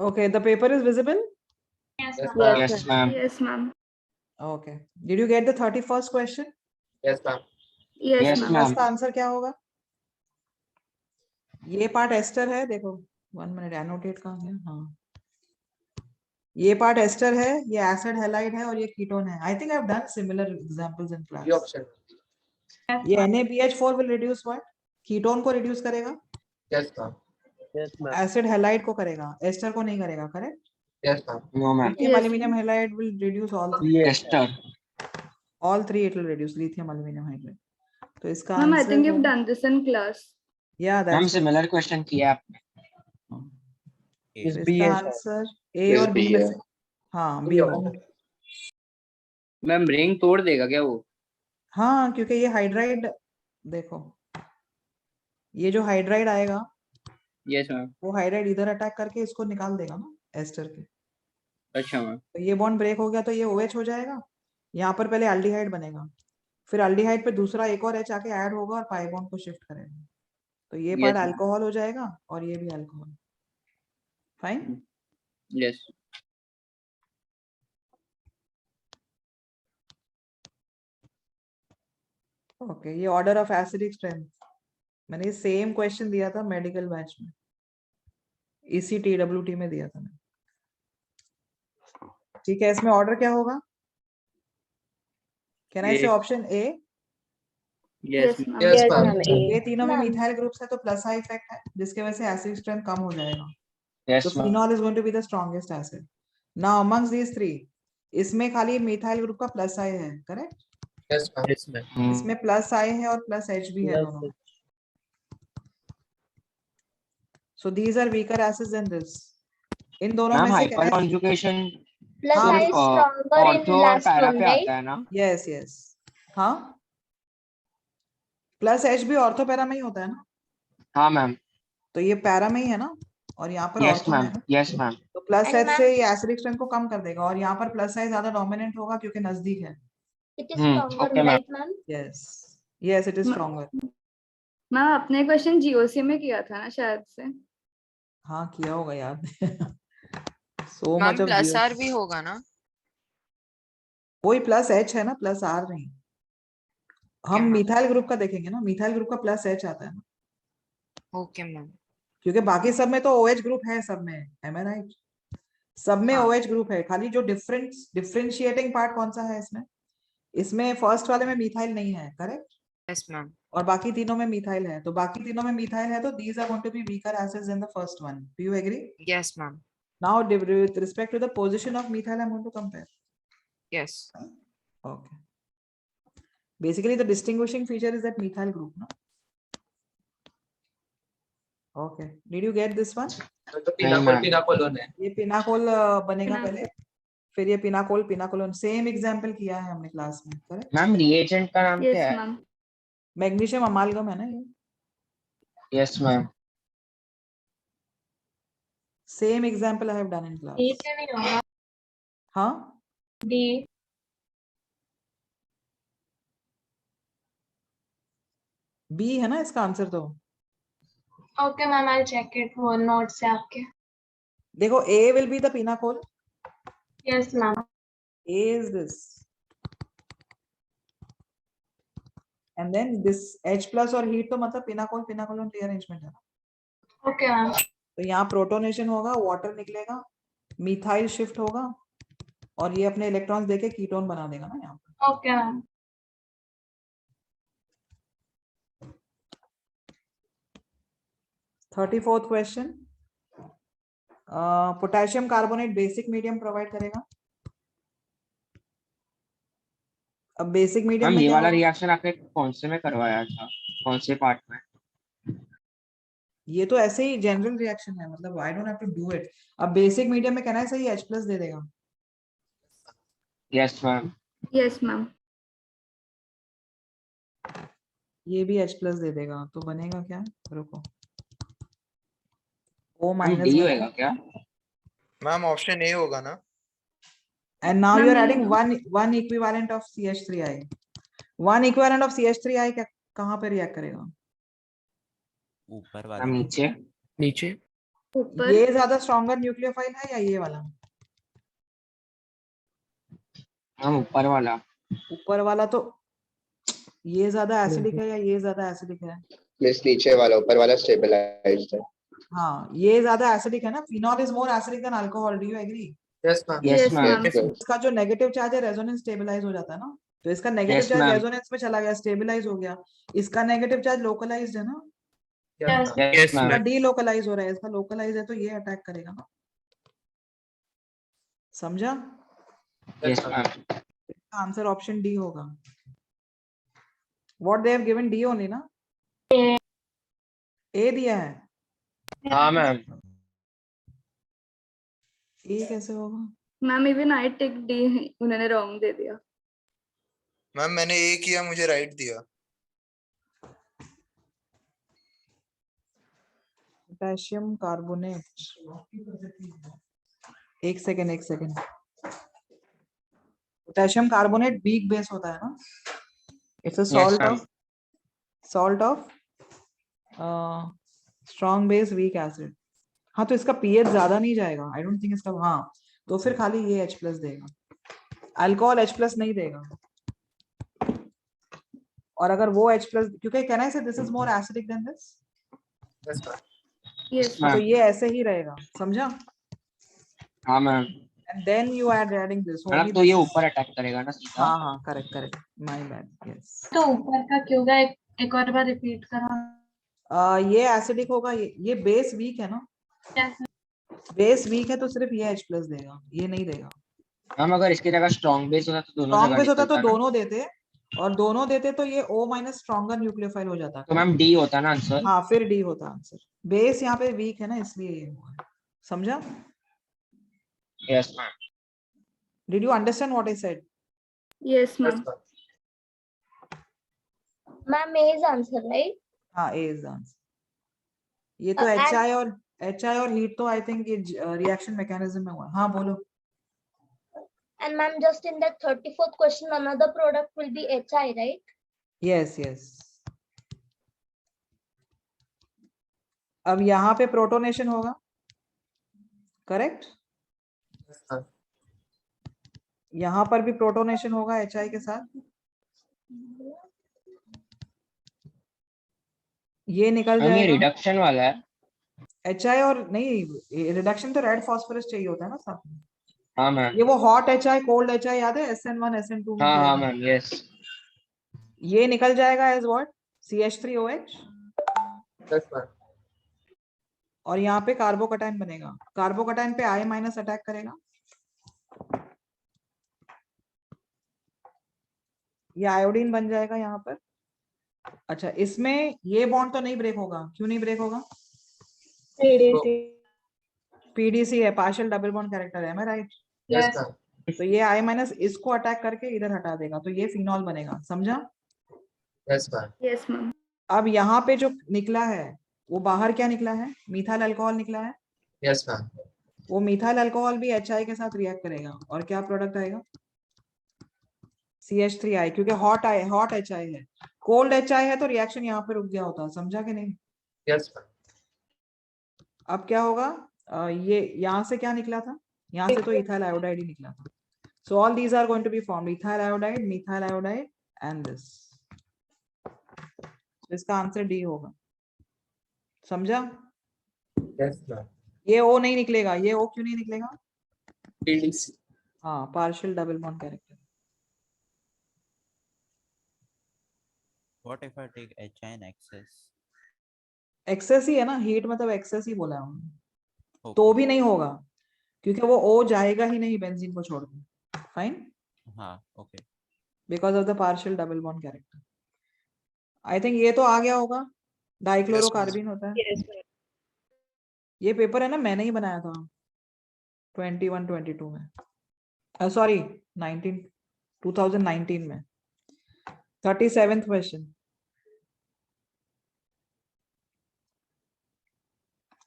Okay, the paper is visible? Yes, Yes, ma'am. ma'am. Yes, ma'am. Yes, ma'am. Okay. Did you get the 31st question? Yes, ma'am. Yes, Yes, ma'am. First ma'am. Answer क्या होगा? ये part ester है, देखो 1 minute annotate कहाँ है? हाँ, ये part ester है, ये एसिड हैलाइड है और ये कीटोन है. I think I have done similar examples in B class. option. ये NaBH4 will reduce what? Ketone को रिड्यूस करेगा, Yes, ma'am. Yes, ma'am. Acid halide को करेगा, एस्टर को नहीं करेगा. Correct? Yes, ma'am. No, ma'am. Lithium Yes, aluminium halide will reduce all Ester. three it will reduce lithium aluminum hydride. तो इसका Ma'am, I answer think you've done this in class. या ma'am that's similar question किया आपने. इसका answer A और B में से. हाँ, B बी option. होगा. मैम रिंग तोड़ देगा क्या वो? हाँ, क्योंकि ये हाइड्राइड, देखो ये जो हाइड्राइड आएगा यस मैम. वो हाइड्राइड इधर अटैक करके इसको निकाल देगा ना एस्टर के. अच्छा मैम. तो ये बॉन्ड ब्रेक हो गया तो ये OH हो जाएगा. यहाँ पर पहले एल्डिहाइड बनेगा, फिर एल्डिहाइड पे दूसरा एक और H आके ऐड होगा और पाई बॉन्ड को शिफ्ट करेगा. तो ये Yes, पार्ट ma'am. अल्कोहल हो जाएगा और ये भी अल्कोहल. फाइन. यस. ओके, ये ऑर्डर ऑफ एसिडिक स्ट्रेंथ मैंने ये सेम क्वेश्चन दिया था मेडिकल बैच में, इसी TWT में दिया था मैंने. ठीक है, इसमें ऑर्डर क्या होगा? कैन आई से option A? Yes Yes, ma'am. Yes, ma'am. ये तीनों में मिथाइल ग्रुप्स है तो प्लस आई इफेक्ट है, जिसके वजह से एसिडिक स्ट्रेंथ कम हो जाएगा. Yes, So ma'am. phenol is going to be the strongest acid. Now amongst these three, इसमें खाली मिथाइल ग्रुप का प्लस आई है, correct? Yes, ma'am. Yes ma'am. इसमें प्लस आई है और प्लस H भी है दोनों में. So these are weaker acids than this. इन दोनों मैम में से हाइपर कॉन्जुगेशन Plus हाँ, I is stronger in ortho और last पैरा one, पे right? आता है ना. यस यस, हाँ, प्लस H भी ऑर्थो पैरा में ही होता है ना. हाँ मैम. तो ये पैरा में ही है ना, और यहाँ पर यस ऑर्थो में मैम. है ना. Yes ma'am. तो प्लस And H ma'am- से ये एसिडिक स्ट्रेंथ को कम कर देगा और यहाँ पर प्लस आई ज्यादा डोमिनेंट होगा क्योंकि नजदीक है. It is Hmm, stronger, okay, ma'am. right, ma'am? Yes yes, it is stronger. Ma'am आपने क्वेश्चन GOC में किया था ना शायद से. हाँ, किया होगा याद. So ma'am much of plus R भी होगा ना? कोई प्लस H है ना, प्लस R नहीं. हम मैम. मिथाइल ग्रुप का देखेंगे ना, मिथाइल ग्रुप का प्लस H आता है ना, ओके मैम. क्योंकि बाकी सब में तो OH ग्रुप है सब में. एम आई राइट? सब में हाँ. OH ग्रुप है, खाली जो डिफरेंशिएटिंग पार्ट कौन सा है इसमें? इसमें फर्स्ट वाले में मिथाइल नहीं है, करेक्ट? Yes ma'am. और बाकी तीनों में मिथाइल है. तो बाकी तीनों में मिथाइल है तो these are going to be weaker acids than the first one. Do you agree? Yes ma'am. Now with respect to the position of methyl, I'm going to compare. Yes. Okay. Basically, the distinguishing feature is that methyl group, no? Okay. Did you get this one? तो pinacol है. ये pinacol बनेगा पहले, फिर ये पिनाकोलोन. Same example किया है हमने क्लास में, करेक्ट? मैम रिएजेंट का नाम क्या Yes, है? ma'am. मैग्नीशियम अमालगम है ना ये. Yes ma'am. Same example I have done in class. D से नहीं होगा. हाँ, D. बी है ना इसका आंसर. तो Okay, ma'am. I'll check it. वो notes से आपके. देखो, A will be the pinacol. Yes, ma'am. A is this. And then this H plus और heat तो मतलब पिनाकोलोन rearrangement है ना. Okay, ma'am. तो यहाँ प्रोटोनेशन होगा, वाटर निकलेगा, मिथाइल शिफ्ट होगा और ये अपने इलेक्ट्रॉन्स देके कीटोन बना देगा ना यहाँ पर. Okay, ma'am. 34th question. Potassium carbonate basic medium provide करेगा. अब बेसिक मीडियम मैम में ये क्या वाला होगा? रिएक्शन आपने कौन से में करवाया था? कौन से पार्ट में? ये तो ऐसे ही जनरल रिएक्शन है, मतलब I don't have to do it. अब बेसिक मीडियम में कहना है सही H प्लस दे देगा. Yes ma'am. Yes, ma'am. ये भी H प्लस दे देगा तो बनेगा क्या? रुको, O मैम डी माइनस. होएगा क्या? मैम ऑप्शन ए होगा ना. And now you are Ma'am, adding one equivalent of CH3I. One equivalent of CH3I कहाँ पे रिएक्ट करेगा? ऊपर मैम वाले नीचे. नीचे. ऊपर ये ज्यादा स्ट्रॉन्गर न्यूक्लियोफाइल है या ये वाला? मैम ऊपर वाला। ऊपर वाला तो ये ज्यादा एसिडिक है या ये ज्यादा एसिडिक है? प्लस नीचे वाला, ऊपर वाला स्टेबलाइज्ड है। हाँ, ये ज्यादा एसिडिक है ना. Phenol is more acidic than alcohol. Do you agree? Yes ma'am. Yes Yes, ma'am. ma'am. इसका जो नेगेटिव चार्ज है रेजोनेंस स्टेबलाइज हो जाता है ना. तो इसका negative Yes, charge ma'am. Resonance में चला गया, स्टेबलाइज हो गया. इसका नेगेटिव चार्ज लोकलाइज्ड है ना. Yes. यस इसका मैम। डीलोकलाइज हो रहा है, इसका लोकलाइज है, तो ये अटैक करेगा ना. समझा? Yes ma'am. इसका आंसर ऑप्शन डी होगा. What they have given D only ना. ए दिया है. हाँ मैम। ए कैसे होगा? Ma'am even I take D, उन्होंने रॉन्ग दे दिया. मैम मैंने ए किया, मुझे राइट दिया। Potassium carbonate. एक second. Potassium carbonate weak base होता है ना. It's a ma'am. Salt of strong base weak acid. हाँ, तो इसका पीएच ज्यादा नहीं जाएगा. आई डोंट थिंक इसका. हाँ, तो फिर खाली ये H+ देगा. अल्कोहल H+ नहीं देगा. और अगर वो H+, क्योंकि can I say this is more acidic than this. Yes ma'am. Yes हाँ, तो मैम। ये ऐसे ही रहेगा. समझा? हाँ ma'am. And then you are adding this. मतलब तो ये ऊपर अटैक करेगा ना सीधा। हाँ, करेक्ट. My bad. यस. तो ऊपर का क्यों गया, एक और बार रिपीट करो. ये एसिडिक होगा. ये बेस वीक है ना. Yes. बेस वीक है तो सिर्फ ये H+ देगा, ये नहीं देगा. मैम अगर इसकी जगह स्ट्रॉन्ग बेस होता तो दोनों स्ट्रॉन्ग जगह बेस होता तो निकलता ना। दोनों देते, और दोनों देते तो ये O- स्ट्रॉन्गर न्यूक्लियोफाइल हो जाता. तो मैम डी होता ना आंसर। हाँ, फिर डी होता आंसर. बेस यहाँ पे वीक है ना, इसलिए ये हुआ है. समझा? Yes ma'am. Did you understand what I said? Yes yes ma'am. Ma'am. Ma'am, A is answer, right? हाँ, ए इज आंसर. ये तो HI और हीट तो आई थिंक ये रिएक्शन मैकेनिज्म में हुआ. हाँ, बोलो. And ma'am, just in that 34th question, another product will be HI, right? Yes. अब यहाँ पे प्रोटोनेशन होगा. करेक्ट. Yes ma'am. यहाँ पर भी प्रोटोनेशन होगा HI के साथ. ये निकल मैम ये जाएगा. रिडक्शन वाला है। HI और नहीं, रिडक्शन तो रेड फास्फोरस चाहिए होता है ना साथ में. हाँ मैम। ये वो हॉट HI कोल्ड HI याद है, SN1 SN2 में हाँ किया हाँ था. मैम। यस। ये निकल जाएगा as what, CH3OH. Yes ma'am. और यहाँ पे कार्बोकटाइन बनेगा. कार्बोकटाइन पे I- अटैक करेगा. ये आयोडीन बन जाएगा यहाँ पर. अच्छा, इसमें ये बॉन्ड तो नहीं ब्रेक होगा. क्यों नहीं ब्रेक होगा? PDC है, पार्शियल डबल बॉन्ड कैरेक्टर है. मैं राइट? Yes Yes. मैम। तो ये I- इसको अटैक करके इधर हटा देगा, तो ये फिनॉल बनेगा. समझा? Yes ma'am. Yes ma'am. अब यहाँ पे जो निकला है वो बाहर क्या निकला है? मिथाइल अल्कोहल निकला है. Yes ma'am. वो मिथाइल अल्कोहल भी HI के साथ रिएक्ट करेगा, और क्या प्रोडक्ट आएगा? CH3I, क्योंकि हॉट HI है. कोल्ड HI है तो रिएक्शन यहाँ पे रुक गया होता. समझा कि नहीं? Yes ma'am. अब क्या होगा? ये यहाँ से क्या निकला था? यहाँ से तो इथाइल आयोडाइड ही निकला था. So all these are going to be formed. Ethyl iodide, methyl iodide and this. इसका आंसर डी होगा. समझा? Yes ma'am. ये O नहीं निकलेगा. ये O क्यों नहीं निकलेगा? PDC। हाँ, partial double bond character. What if I take HI in excess? Excess ही है ना, हीट मतलब एक्सेस ही बोला है हमने. Okay. तो भी नहीं होगा, क्योंकि वो O जाएगा ही नहीं बेंजीन को छोड़ के. फाइन. हाँ, okay. Because of the partial double bond character. I think ये तो आ गया होगा. डाइक्लोरोकार्बिन होता है. Yes, ma'am. ये पेपर है ना, मैंने ही बनाया था 21-22 में. सॉरी 2019 में. 37th question.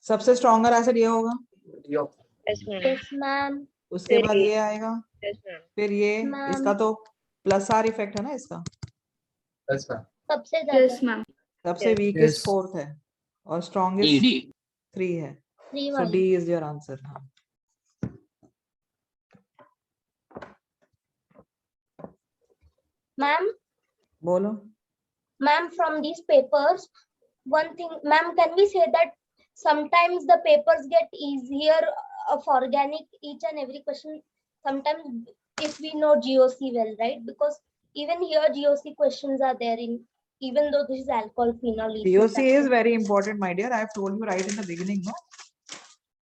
सबसे स्ट्रॉन्गर एसिड ये होगा. Yes, ma'am. उसके बाद ये आएगा. Yes, ma'am. फिर ये. Ma'am. इसका तो प्लस आर इफेक्ट है ना इसका. Yes ma'am. सबसे यस ज्यादा. मैम. सबसे Yes. Weakest Yes. 4th है, और स्ट्रॉन्गेस्ट ED। 3 है. 3 So 1. D is your answer. हाँ. Ma'am, बोलो. ma'am, from these papers, one thing, ma'am, can we say that sometimes the papers get easier of organic each and every question? Sometimes if we know GOC well, right? Because even here GOC questions are there in, even though this is alcohol phenol. ether, GOC that's is it. very important, my dear. I have told you right in the beginning, no?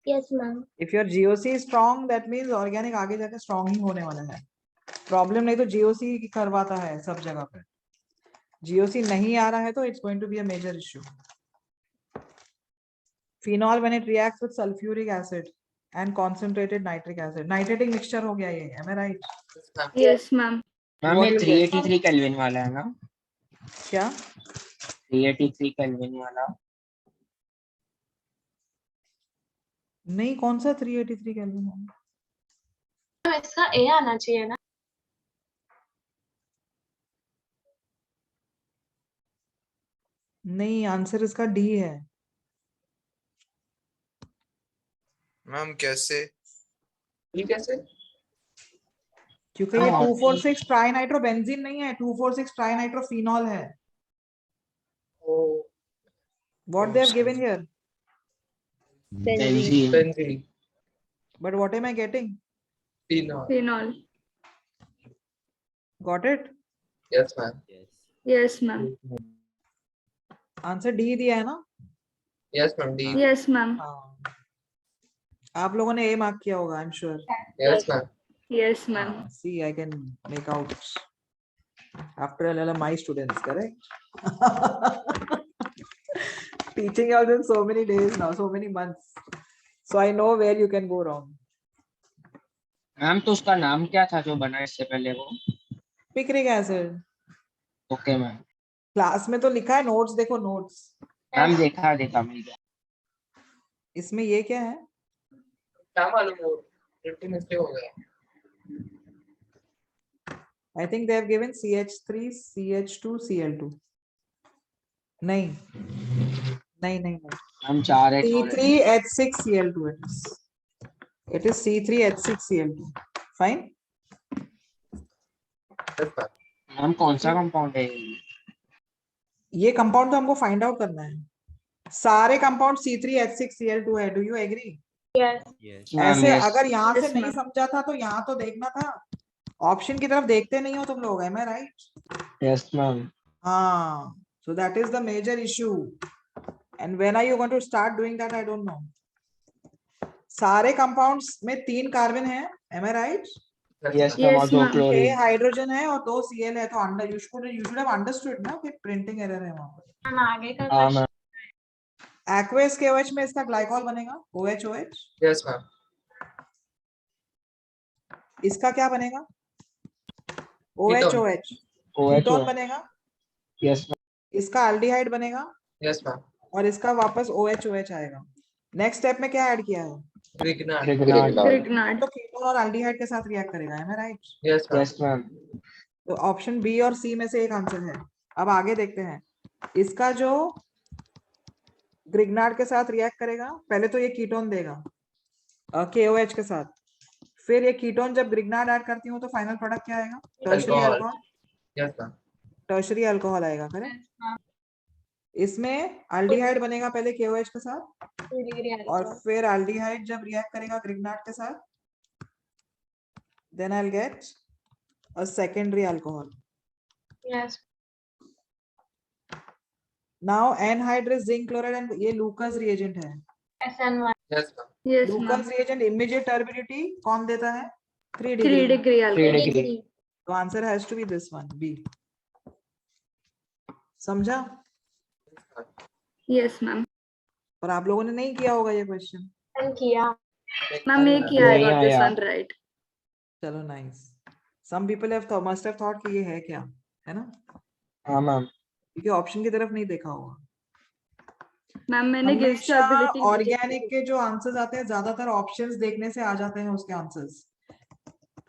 Yes, ma'am. If your GOC is strong, that means organic आगे जाकर strong ही होने वाला है. Problem नहीं तो GOC करवाता है सब जगह पे. GOC नहीं आ रहा है तो it's going to be a major issue. Phenol when it reacts with sulfuric acid and concentrated nitric acid. Nitrating mixture हो गया ये. Am I right? Yes, ma'am. Yes, ma'am. Ma'am What ये you'll get? 383 केल्विन वाला है ना? क्या? 383 kelvin वाला. नहीं कौन सा 383 केल्विन है? मैम इसका ए आना चाहिए ना. नहीं आंसर इसका डी है. मैम कैसे? ठीक है सर. क्योंकि ये हाँ. 246 ट्राइनाइट्रोबेंजीन नहीं है, 246 ट्राइनाइट्रोफिनॉल है. Oh, What they have given here? Benzene. benzene. But what am I getting? Phenol. Phenol. Got it? Yes, ma'am. Yes. Yes, ma'am. Answer D दिया है ना? Yes, ma'am. D. Yes, ma'am. हाँ. आप लोगों ने ए मार्क किया होगा, I am sure. Yes, ma'am. Yes, ma'am. See, I can make out after LLM my students, correct? Teaching you in so many days now, so many months. So I know where you can go wrong. Ma'am तो उसका नाम क्या था जो बना इससे पहले वो? Picric acid. Okay ma'am. Class में तो लिखा है, नोट्स देखो नोट्स. मैम देखा मिल गया. इसमें ये क्या है? क्या मालूम वो प्रिंटिंग मिस्टेक हो गया. I think they have given CH3, CH2, Cl2. नहीं. हम 4 H C3H6Cl2 it is. It is C3H6Cl2. Fine. Yes, ma'am. Ma'am कौन सा कंपाउंड है ये? ये कंपाउंड तो हमको फाइंड आउट करना है. सारे कंपाउंड C3H6Cl2 है. Do you agree? Yes. Yes. Ma'am ऐसे yes. अगर यहाँ से Yes, नहीं ma'am. समझा था तो यहाँ तो देखना था. ऑप्शन की तरफ देखते नहीं हो तुम लोग, am I right? Yes ma'am. हाँ. So that is the major issue. And when are you going to start doing that? I don't know. सारे कंपाउंड्स में 3 कार्बन है, am I right? Yes Yes, ma'am और 2 ma'am. 6 chlorine. Hydrogen है और 2 Cl है. तो under you should have understood ना कि प्रिंटिंग एरर है वहां पर. मैम आगे का हाँ क्वेश्चन. मैम. एक्वेस के OH में इसका ग्लाइकॉल बनेगा OH. Yes, ma'am. इसका क्या बनेगा? OH. कीटोन बनेगा. Yes ma'am. इसका एल्डिहाइड बनेगा Yes, ma'am. और इसका वापस OH आएगा. नेक्स्ट स्टेप में क्या ऐड किया है? Grignard. Grignard. तो कीटोन और एल्डिहाइड के साथ रिएक्ट करेगा, है ना? Right. Yes, ma'am. Yes ma'am. तो ऑप्शन बी और सी में से एक आंसर है. अब आगे देखते हैं. इसका जो ग्रिग्नार्ड के साथ रिएक्ट करेगा, पहले तो ये कीटोन देगा KOH के साथ. फिर ये कीटोन जब ग्रिग्नार्ड ऐड करती हूँ तो फाइनल प्रोडक्ट क्या आएगा? Tertiary Alcohol. Alcohol. Yes, ma'am. Tertiary alcohol आएगा, करेक्ट. इसमें एल्डिहाइड बनेगा पहले KOH के साथ और फिर एल्डिहाइड जब रिएक्ट करेगा ग्रिग्नार्ड के साथ, then I'll get a secondary alcohol. Yes. Now anhydrous zinc chloride and ये Lucas reagent है. SN1. Yes, ma'am. Yes, ma'am. Lucas reagent immediate turbidity कौन देता है? 3 3 degree. degree 3 alcohol. degree. तो answer has to be this one, B. समझा? Yes, ma'am. और आप लोगों ने नहीं किया होगा ये क्वेश्चन. मैम किया. Ma'am, एक किया I नहीं got this आया. one right. चलो nice. Some people have must have thought कि ये है क्या, है ना? हाँ मैम. क्योंकि ऑप्शन की तरफ नहीं देखा होगा. Ma'am, मैंने Gibbs हमेशा stability ऑर्गेनिक के जो आंसर्स आते हैं ज्यादातर ऑप्शंस देखने से आ जाते हैं उसके answers.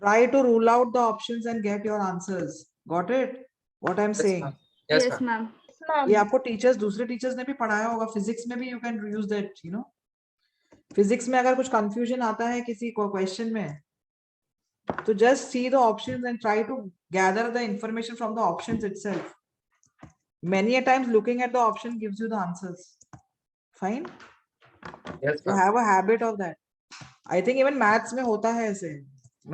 Try to rule out the options and get your answers. Got it? What I'm Yes, saying. ma'am. Yes, Yes, ma'am. ma'am. ये आपको टीचर्स दूसरे टीचर्स ने भी पढ़ाया होगा. फिजिक्स में भी you can use that, you know. Physics में अगर कुछ कंफ्यूजन आता है किसी को क्वेश्चन में, तो just see the options and try to gather the information from the options itself. Many a times looking at the option gives you the answers. Fine. Yes, So ma'am. have a habit of that. I think even maths में होता है ऐसे.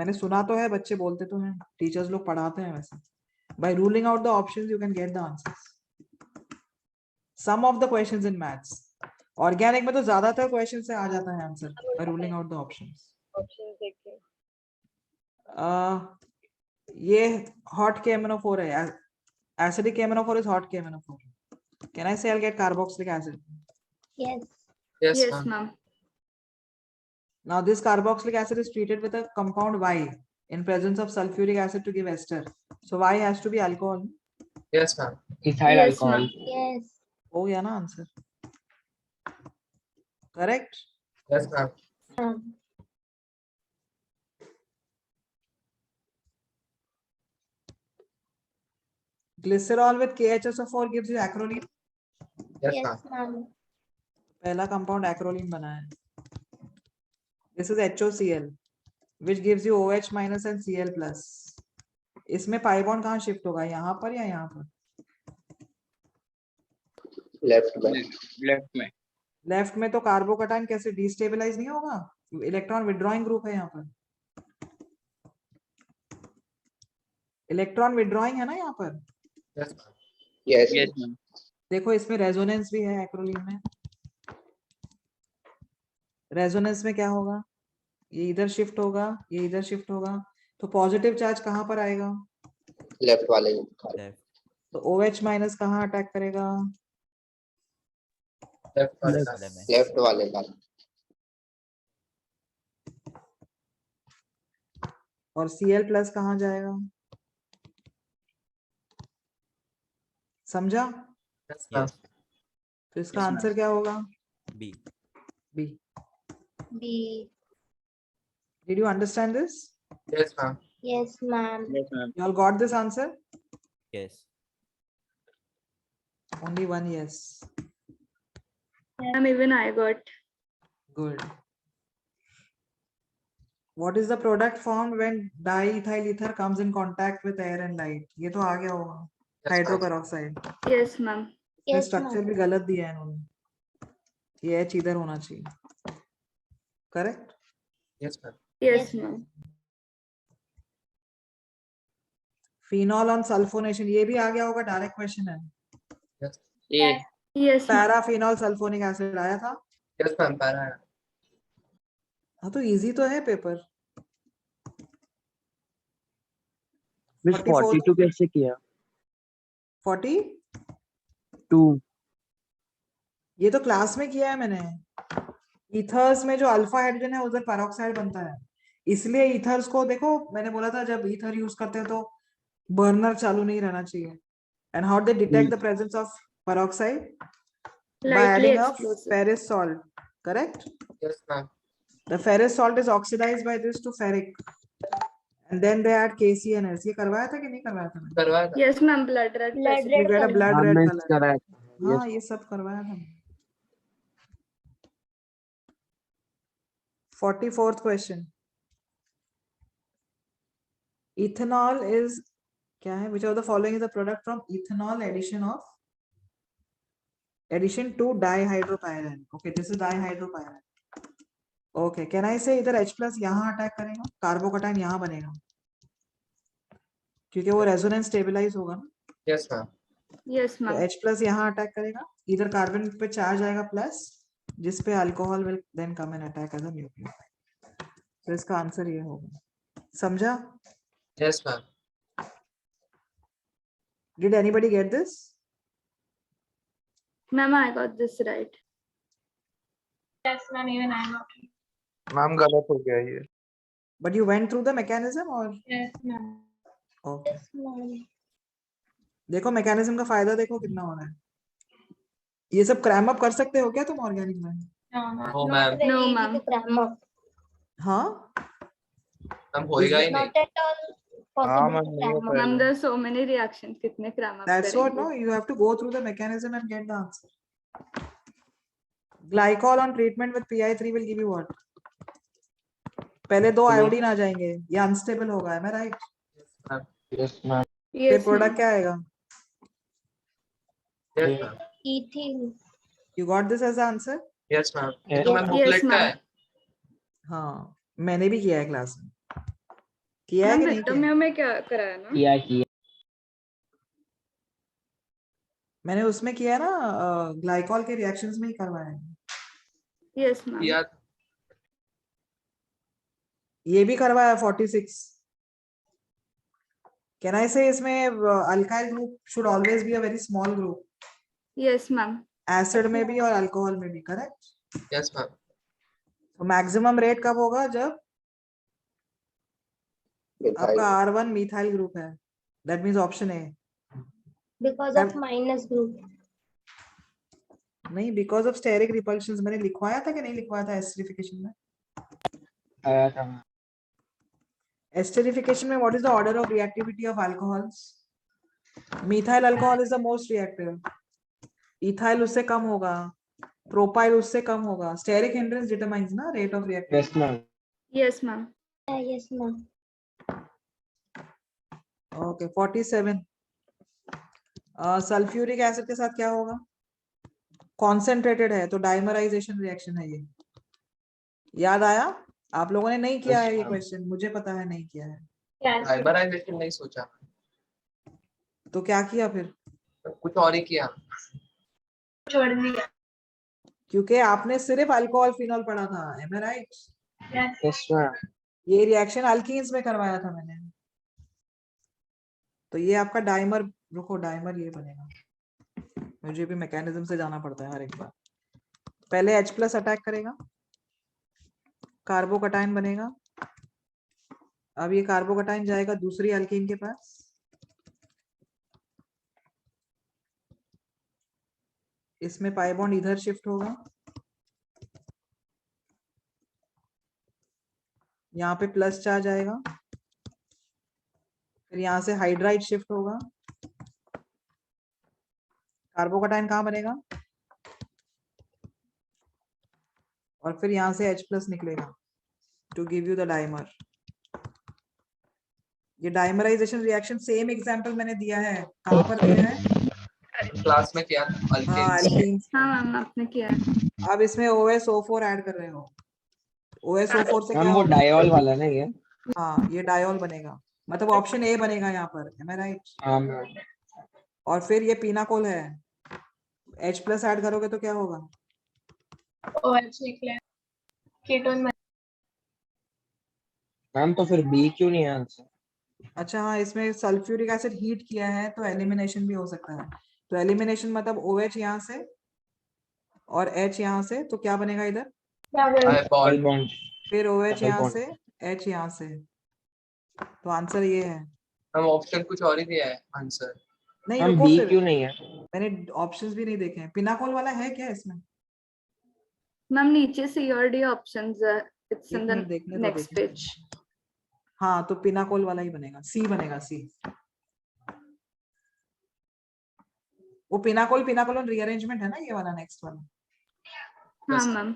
मैंने सुना तो है, बच्चे बोलते तो हैं, टीचर्स लोग पढ़ाते हैं वैसे. By ruling out the options, you can get the answers. Some of the questions in maths. Organic में तो ज्यादातर क्वेश्चन से आ जाता है answer by ruling out the options. ये hot KMNO4 है. Acidic KMNO4 is hot KMNO4. Can I say I'll get carboxylic acid? Yes. Yes, Yes, ma'am. ma'am. Now this carboxylic acid is treated with a compound Y in presence of sulfuric acid to give ester. So Y has to be alcohol. Yes, ma'am. Ethyl Yes, alcohol. ma'am. Yes. Oh yeah, na answer. Correct. Yes, ma'am. Glycerol with KHSO4 gives you acrolein. Yes, Yes, ma'am. ma'am. पहला compound acrolein बना है. This is HOCl, which gives you OH minus and Cl plus. इसमें pi bond कहाँ shift होगा? यहाँ पर या यहाँ पर? लेफ्ट में लेफ्ट में. लेफ्ट में तो कार्बोकटाइन कैसे डिस्टेबलाइज नहीं होगा? इलेक्ट्रॉन विड्रॉइंग ग्रुप है यहाँ पर. इलेक्ट्रॉन विड्रॉइंग है ना यहाँ पर. Yes, ma'am. Yes Yes, ma'am. देखो इसमें रेजोनेंस भी है एक्रोलीन में. रेजोनेंस में क्या होगा? ये इधर शिफ्ट होगा, ये इधर शिफ्ट होगा, तो पॉजिटिव चार्ज कहाँ पर आएगा? लेफ्ट वाले Left. तो OH माइनस कहाँ अटैक करेगा? Left वाले Left. का. वाले में. लेफ्ट वाले का और Cl प्लस कहाँ जाएगा? समझा? Yes, ma'am. Yes. तो इसका Yes, ma'am. आंसर क्या होगा? B. B. B. Did you understand this? Yes, ma'am. Yes, ma'am. Yes, ma'am. You all got this answer? Yes. Only one yes. Ma'am, even I got. Good. What is the product formed when diethyl ether comes in contact with air and light? ये तो आ गया होगा. Yes, hydroperoxide. Yes, ma'am. Yes, structure ma'am. भी गलत दिया है इन्होंने. ये H इधर होना चाहिए. Correct? Yes, ma'am. Yes, ma'am. Phenol on sulphonation, ये भी आ गया होगा, डायरेक्ट क्वेश्चन है. A. Yes, ma'am. Paraphenol sulphonic acid आया था. Yes, ma'am. Para. हाँ तो इजी तो है पेपर. Miss 42 कैसे किया? 42 ये तो क्लास में किया है मैंने. ईथर्स में जो अल्फा हाइड्रोजन है उधर पेरोक्साइड बनता है, इसलिए ईथर्स को देखो, मैंने बोला था जब ईथर यूज करते हैं तो बर्नर चालू नहीं रहना चाहिए. And how they detect the presence of peroxide? by Lightly adding a explosive. ferrous salt. Correct? Yes, ma'am. The ferrous salt is oxidized by this to ferric, and then they add KCNS. ये करवाया था कि नहीं करवाया था मैंने? करवाया था. Yes, ma'am. Blood red. Blood precipitate. You get a color. blood हाँ, red miss color. करा है. हाँ ये सब करवाया था. 44th question. Ethanol is क्या है? Which of the following is the product from ethanol addition to dihydropyran? Okay, this is dihydropyran. Okay, can I say इधर H plus यहाँ अटैक करेगा, कार्बोकटाइन यहाँ बनेगा, क्योंकि वो रेजोनेंस स्टेबलाइज होगा ना. Yes, ma'am. Yes, तो ma'am. H plus यहाँ अटैक करेगा, इधर कार्बन पे चार्ज आएगा प्लस, जिस पे alcohol will then come and attack as a nucleophile. तो इसका आंसर ये होगा. समझा? Yes, ma'am. Did anybody get this? Ma'am, I got this right. Yes, ma'am. Even I got it. Ma'am गलत हो गया ये. But you went through the mechanism or? Yes, ma'am. Okay. Yes, ma'am. देखो mechanism का फायदा देखो कितना हो रहा है. ये सब क्रैम अप कर सकते हो क्या तुम ऑर्गेनिक में? No, ma'am. No, Not ma'am. very No, easy ma'am. to cram up. हाँ. Ma'am होएगा ही नहीं. Not at all possible ma'am, to नहीं cram हो up. पाएगा. Ma'am, there's so many reactions. कितने cram up That's what, करेंगे? no, you have to go through the mechanism and get the answer. Glycol on treatment with PI3 will give you what? पहले 2 iodine आ जाएंगे, ये unstable होगा, है मैं right? Yes ma'am. फिर Yes, product ma'am. क्या आएगा? Yes, ma'am. Ethyl. You got this as the answer? Yes, ma'am. Yes, ये तो मैम Yes, बुकलेट का ma'am. है. हाँ, मैंने भी किया है क्लास में। किया है मैम कि नहीं किया? विक्टोमिया में क्या कराया ना? किया। मैंने उसमें किया है ना, ग्लाइकॉल के रिएक्शंस में ही करवाया है। Yes, ma'am. किया ये भी करवाया 46। कैन आई से इसमें alkyl group should always be a very small group, Yes, ma'am. Acid में भी और अल्कोहल में भी, करेक्ट? Yes, ma'am. तो मैक्सिमम रेट कब होगा? जब आपका R1 मिथाइल ग्रुप है, that means option A. Because of minus group. नहीं, बिकॉज ऑफ स्टेरिक रिपल्शंस। मैंने लिखवाया था कि नहीं लिखवाया था एस्टरिफिकेशन में? आया था मैम। एस्टरिफिकेशन में what is the order of reactivity of alcohols? Methyl alcohol is the most reactive, ethyl उससे कम होगा, प्रोपाइल उससे कम होगा। स्टेरिक हिंड्रेंस डिटरमाइंस ना rate of reactivity. Yes ma'am. Yes, ma'am. Yes, ma'am. Okay 47। Sulphuric acid के साथ क्या होगा? Concentrated है तो डाइमराइजेशन रिएक्शन है ये। याद आया? आप लोगों ने नहीं किया है ये क्वेश्चन, मुझे पता है नहीं किया है। Yes. डाइमराइजेशन नहीं सोचा, तो क्या किया फिर? कुछ और ही किया. छोड़ दिया. क्योंकि आपने सिर्फ अल्कोहल फिनॉल पढ़ा था, एम आई राइट? Yes. Yes ma'am. ये रिएक्शन अल्कीन्स में करवाया था मैंने। तो ये आपका डाइमर, रुको डाइमर ये बनेगा, मुझे भी मैकेनिज्म से जाना पड़ता है हर एक बार। पहले H+ अटैक करेगा, कार्बोकटाइन बनेगा। अब ये कार्बोकटाइन जाएगा दूसरी अल्कीन के पास, इसमें पाई बॉन्ड इधर शिफ्ट होगा, यहाँ पे प्लस चार्ज आएगा, फिर यहाँ से हाइड्राइड शिफ्ट होगा, कार्बोकटाइन कहाँ बनेगा, और फिर यहाँ से H+ निकलेगा to give you the dimer. ये डाइमराइजेशन रिएक्शन सेम एग्जांपल मैंने दिया है, कहाँ पर दिया है? क्लास में किया था हाँ, अल्केन्स. अल्कीन्स। हाँ मैम आपने किया है। अब इसमें OSO4 ऐड कर रहे हो, OSO4 से क्या मैम वो होगा? डायोल वाला नहीं है? हाँ, ये डायोल बनेगा, मतलब ऑप्शन ए बनेगा यहाँ पर, एम आई राइट? हाँ मैम। और फिर ये पीनाकोल है, H+ ऐड करोगे तो क्या होगा? OH निकले. Ketone बन. मैम तो फिर बी क्यों नहीं है आंसर? अच्छा हाँ, इसमें सल्फ्यूरिक एसिड हीट किया है तो एलिमिनेशन भी हो सकता है। तो एलिमिनेशन मतलब OH यहाँ से और H यहाँ से, तो क्या बनेगा इधर? Double bond. बॉन्ड। फिर OH Double यहाँ bond. से, H यहाँ से, तो आंसर ये है। हम ऑप्शन कुछ और ही दिया है आंसर. नहीं मैम रुको, बी फिर क्यों नहीं है? मैंने ऑप्शंस भी नहीं देखे हैं। पिनाकोल वाला है क्या इसमें? मैम नीचे C और D ऑप्शंस है, इट्स एक इन द मिनट देखने दो, नेक्स्ट देखने पेज। दो। हाँ, तो पिनाकोल वाला ही बनेगा, सी बनेगा, सी। वो पिनाकोल पिनाकोलोन रीअरेंजमेंट है ना ये वाला, नेक्स्ट वाला। हाँ मैम।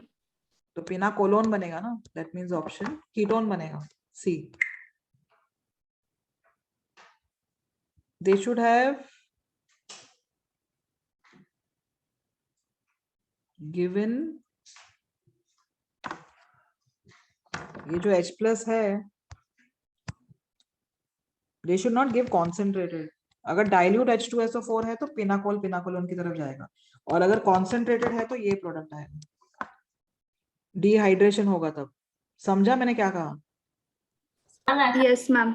तो पिनाकोलोन बनेगा ना, दैट मींस ऑप्शन कीटोन बनेगा, सी। दे शुड हैव गिवन, ये जो H+ है, they should not give concentrated. अगर डाइल्यूट H2SO4 है तो पिनाकोल पिनाकोलोन की तरफ जाएगा, और अगर कॉन्सेंट्रेटेड है तो ये प्रोडक्ट आएगा, डिहाइड्रेशन होगा तब। समझा मैंने क्या कहा? Yes ma'am.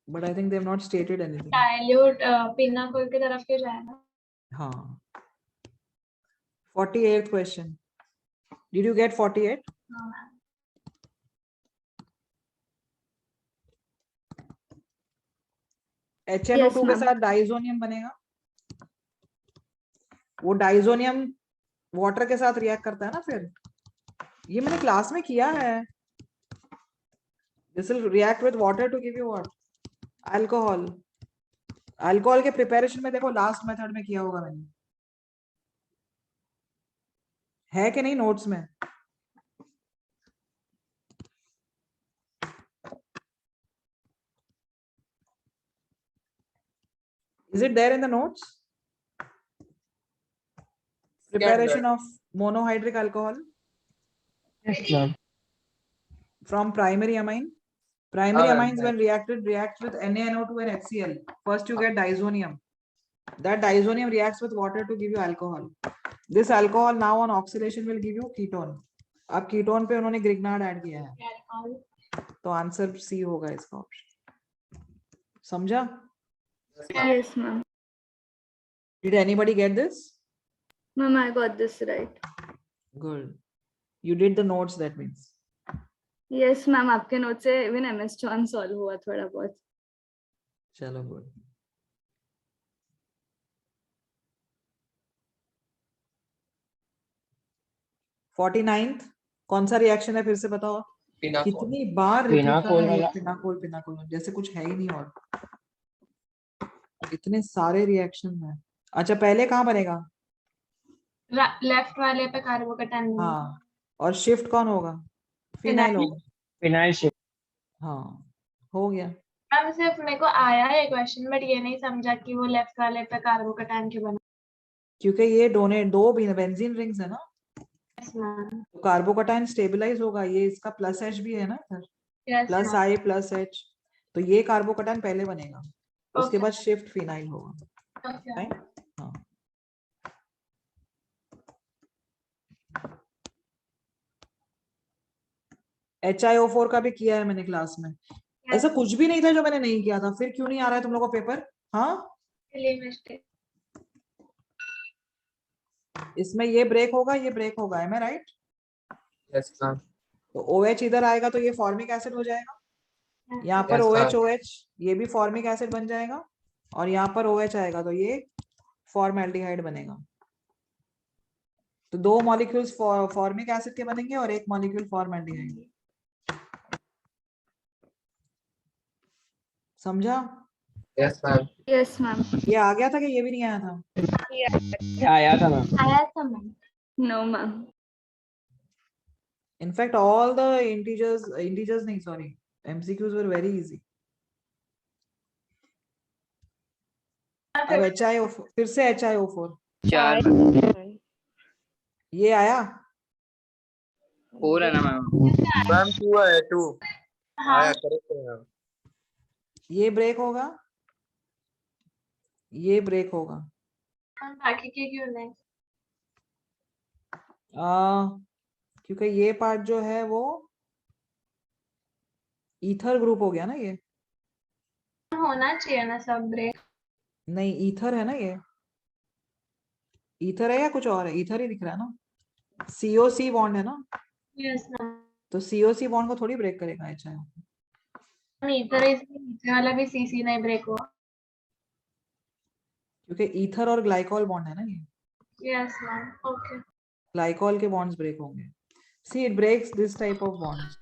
But I think they have not stated anything. Dilute pinacol की तरफ क्यों जाएगा? हाँ, 48th question, did you get 48? हाँ मैम. HNO2 के ma'am. साथ डाइजोनियम बनेगा, वो डाइजोनियम वाटर के साथ रिएक्ट करता है ना, फिर ये मैंने क्लास में किया है। This will react with water to give you what? Alcohol. Alcohol के प्रिपरेशन में देखो लास्ट मेथड में किया होगा मैंने, है कि नहीं नोट्स में? Is it there in the notes? Preparation of monohydric alcohol Yes, ma'am. from primary amine. Primary ma'am, amines when react with NaNO2 and HCl. First you get diazonium. That diazonium reacts with water to give you alcohol. This alcohol now on oxidation will give you ketone. अब ketone पे उन्होंने Grignard add किया है, तो answer C होगा इसका option. समझा? Yes, ma'am. Did anybody get this? Ma'am, I got this right. Good. You did the notes, that means. Yes, ma'am. आपके नोट से even MS John solve हुआ थोड़ा बहुत. चलो good. (49th) कौन सा रिएक्शन है फिर से बताओ? कितनी बार रिपीट करना पिनाकोल है? वाला। पिनाकोल पिनाकोल जैसे कुछ है ही नहीं और इतने सारे रिएक्शन है. अच्छा पहले कहाँ बनेगा? लेफ्ट वाले पे कार्बोकेटाइन. हाँ, और शिफ्ट कौन होगा? फिनाइल होगा. Phenyl shift. हाँ, हो गया. मैम सिर्फ मेरे को आया है क्वेश्चन बट ये नहीं समझा कि वो लेफ्ट वाले पे कार्बोकेटाइन क्यों बना. क्योंकि ये दो बेंजीन रिंग्स है ना, यस मैम. तो कार्बोकेटाइन स्टेबलाइज होगा. ये इसका प्लस एच भी है ना इधर, यस प्लस आई प्लस एच, तो ये कार्बोकेटाइन पहले बनेगा, उसके बाद शिफ्ट फिनाइल होगा. Right? हाँ. HiO4 का भी किया है मैंने क्लास में. ऐसा कुछ भी नहीं था जो मैंने नहीं किया था. फिर क्यों नहीं आ रहा है तुम लोगों को पेपर? हाँ, इसमें ये ब्रेक होगा, ये ब्रेक होगा. है मैं राइट? Yes ma'am. तो OH इधर आएगा तो ये फॉर्मिक एसिड हो जाएगा. यहाँ पर Yes, OH ये भी फॉर्मिक एसिड बन जाएगा, और यहाँ पर OH आएगा तो ये फॉर्मेल्डिहाइड बनेगा. तो दो मॉलिक्यूल्स फॉर्मिक एसिड के बनेंगे और एक मॉलिक्यूल फॉर्मेल्डिहाइड. समझा? Yes ma'am. Yes, ma'am. ये आ गया था कि ये भी नहीं आया था? आया था मैम। आया था ma'am. No, ma'am. In fact, all the integers नहीं, sorry, MCQs were very easy. अब HiO4, फिर से HiO4 4 ये आया. 4 है ना मैम? मैम 2 है 2. आया करेक्ट है मैम. ये ब्रेक होगा, ये ब्रेक होगा. बाकी के क्यों नहीं? क्योंकि ये पार्ट जो है वो ईथर ग्रुप हो गया ना. ये होना चाहिए ना सब ब्रेक. नहीं, ईथर है ना. ये ईथर है या कुछ और है? ईथर ही दिख रहा है ना. COC बॉन्ड है ना, यस मैम. तो COC बॉन्ड को थोड़ी ब्रेक करेगा HiO. इधर नीचे वाला भी CC नहीं ब्रेक हुआ. क्योंकि ईथर और ग्लाइकॉल बॉन्ड है ना. ये यस मैम. ओके. ग्लाइकॉल के बॉन्ड्स ब्रेक होंगे. See it breaks this type of bonds.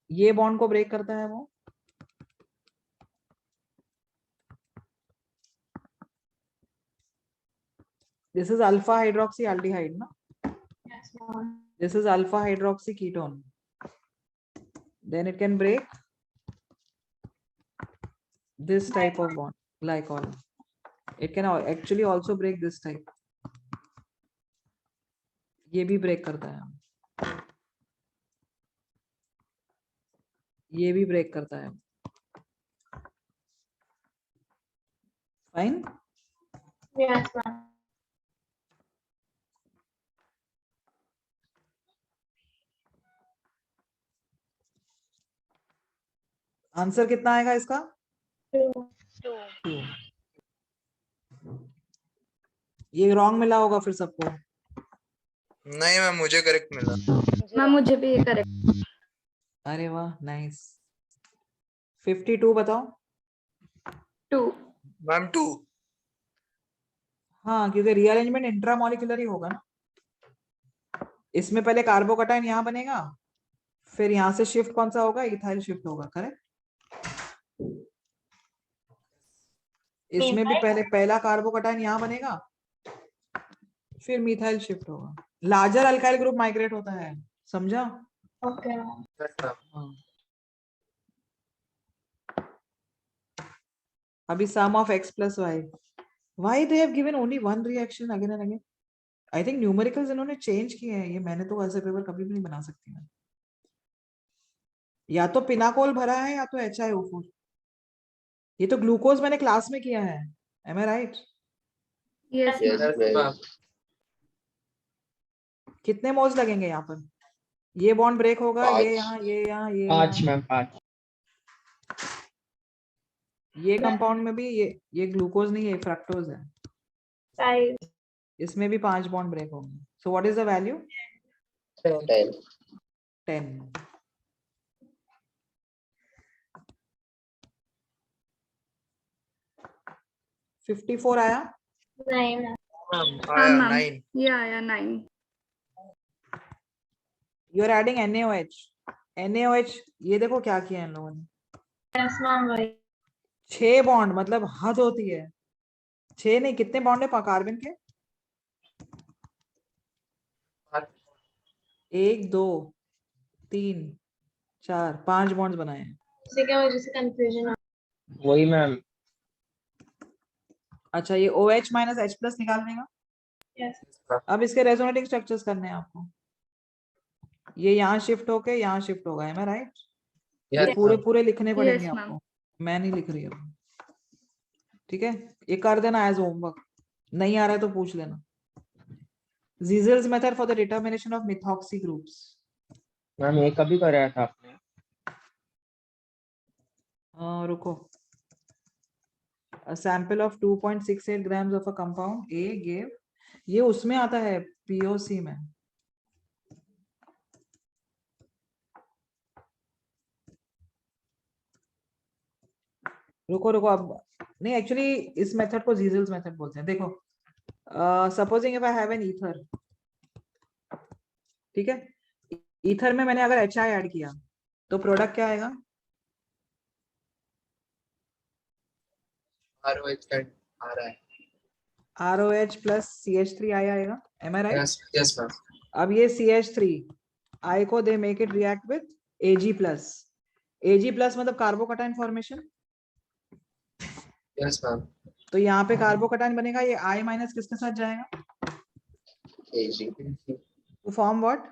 ये बॉन्ड को ब्रेक करता है वो. This is alpha hydroxy aldehyde ना. Yes ma'am. This is alpha hydroxy ketone. Then it can break this type of bond, glycol. It can actually also break this type. ये भी break करता है, ये भी ब्रेक करता है. फाइन. Yes ma'am. आंसर कितना आएगा इसका? 2. ये रॉन्ग मिला होगा फिर सबको. नहीं मैम मुझे करेक्ट मिला. मैम मुझे भी ये करेक्ट. अरे वाह, नाइस. 52 बताओ. 2. मैम 2. हाँ, क्योंकि रीअरेंजमेंट इंट्रामॉलिक्यूलर ही होगा ना. इसमें पहले कार्बोकेटाइन यहाँ बनेगा, फिर यहाँ से शिफ्ट कौन सा होगा? इथाइल शिफ्ट होगा. करेक्ट. इसमें भी Methyl? पहले पहला कार्बोकटायन यहाँ बनेगा, फिर मिथाइल शिफ्ट होगा, लार्जर अल्काइल ग्रुप माइग्रेट होता है, समझा? Okay, ma'am. Yes, ma'am. हाँ। अभी sum of x plus y. Why they have given only one reaction again and again? I think numericals इन्होंने change किए हैं, ये मैंने तो ऐसे पेपर कभी भी नहीं बना सकती मैं। या तो पिनाकोल भरा है या तो HiO4। ये तो ग्लूकोज मैंने क्लास में किया है, am I right? Yes, Yes, ma'am. ma'am. कितने मोल्स लगेंगे यहाँ पर? ये बॉन्ड ब्रेक होगा, ये यहाँ, ये यहाँ, ये 5 यहाँ। मैम 5। ये कंपाउंड में भी ये ग्लूकोज नहीं है, फ्रक्टोज है, 5. इसमें भी 5 बॉन्ड ब्रेक होंगे। So what is the value? 10। $54 आया। 9, ma'am. आया ma'am. 9। Yeah, 9. You are adding NaOH। NaOH ये देखो क्या किया इन लोगों ने, Yes, ma'am. Why? 6 बॉन्ड, मतलब हद होती है। 6 नहीं, कितने बॉन्ड है कार्बन के? 1 2 3 4 5 बॉन्ड्स बनाए हैं। उसी की वजह से confusion. वही मैम। अच्छा, ये OH माइनस H प्लस निकाल देगा। Yes. अब इसके रेजोनेटिंग स्ट्रक्चर्स करने हैं आपको। ये यहाँ शिफ्ट होके यहाँ शिफ्ट होगा, है राइट? ये Yes, पूरे ma'am. पूरे लिखने पड़ेंगे Yes, ma'am. आपको, मैं नहीं लिख रही अब। ठीक है, ये कर देना एज होमवर्क, नहीं आ रहा है तो पूछ लेना। Ziesel's method for the determination of methoxy groups. Ma'am ये कभी कराया था आपने? रुको। A sample of 2.68 grams of a compound A gave, ये उसमें आता है POC में। रुको रुको, अब नहीं, एक्चुअली इस मेथड को Ziesel's मेथड बोलते हैं। देखो, supposing if I have an ether, ठीक है, ईथर में मैंने अगर HI ऐड किया तो प्रोडक्ट क्या आएगा? ROH and RI. ROH plus CH3 आएगा, am I right? Yes, yes, ma'am. अब ये CH3 I को they make it react with Ag plus. Ag plus मतलब कार्बोकटायन फॉर्मेशन। Yes, ma'am. तो यहाँ पे कार्बोकटायन बनेगा, ये I माइनस किसके साथ जाएगा? AG to form what?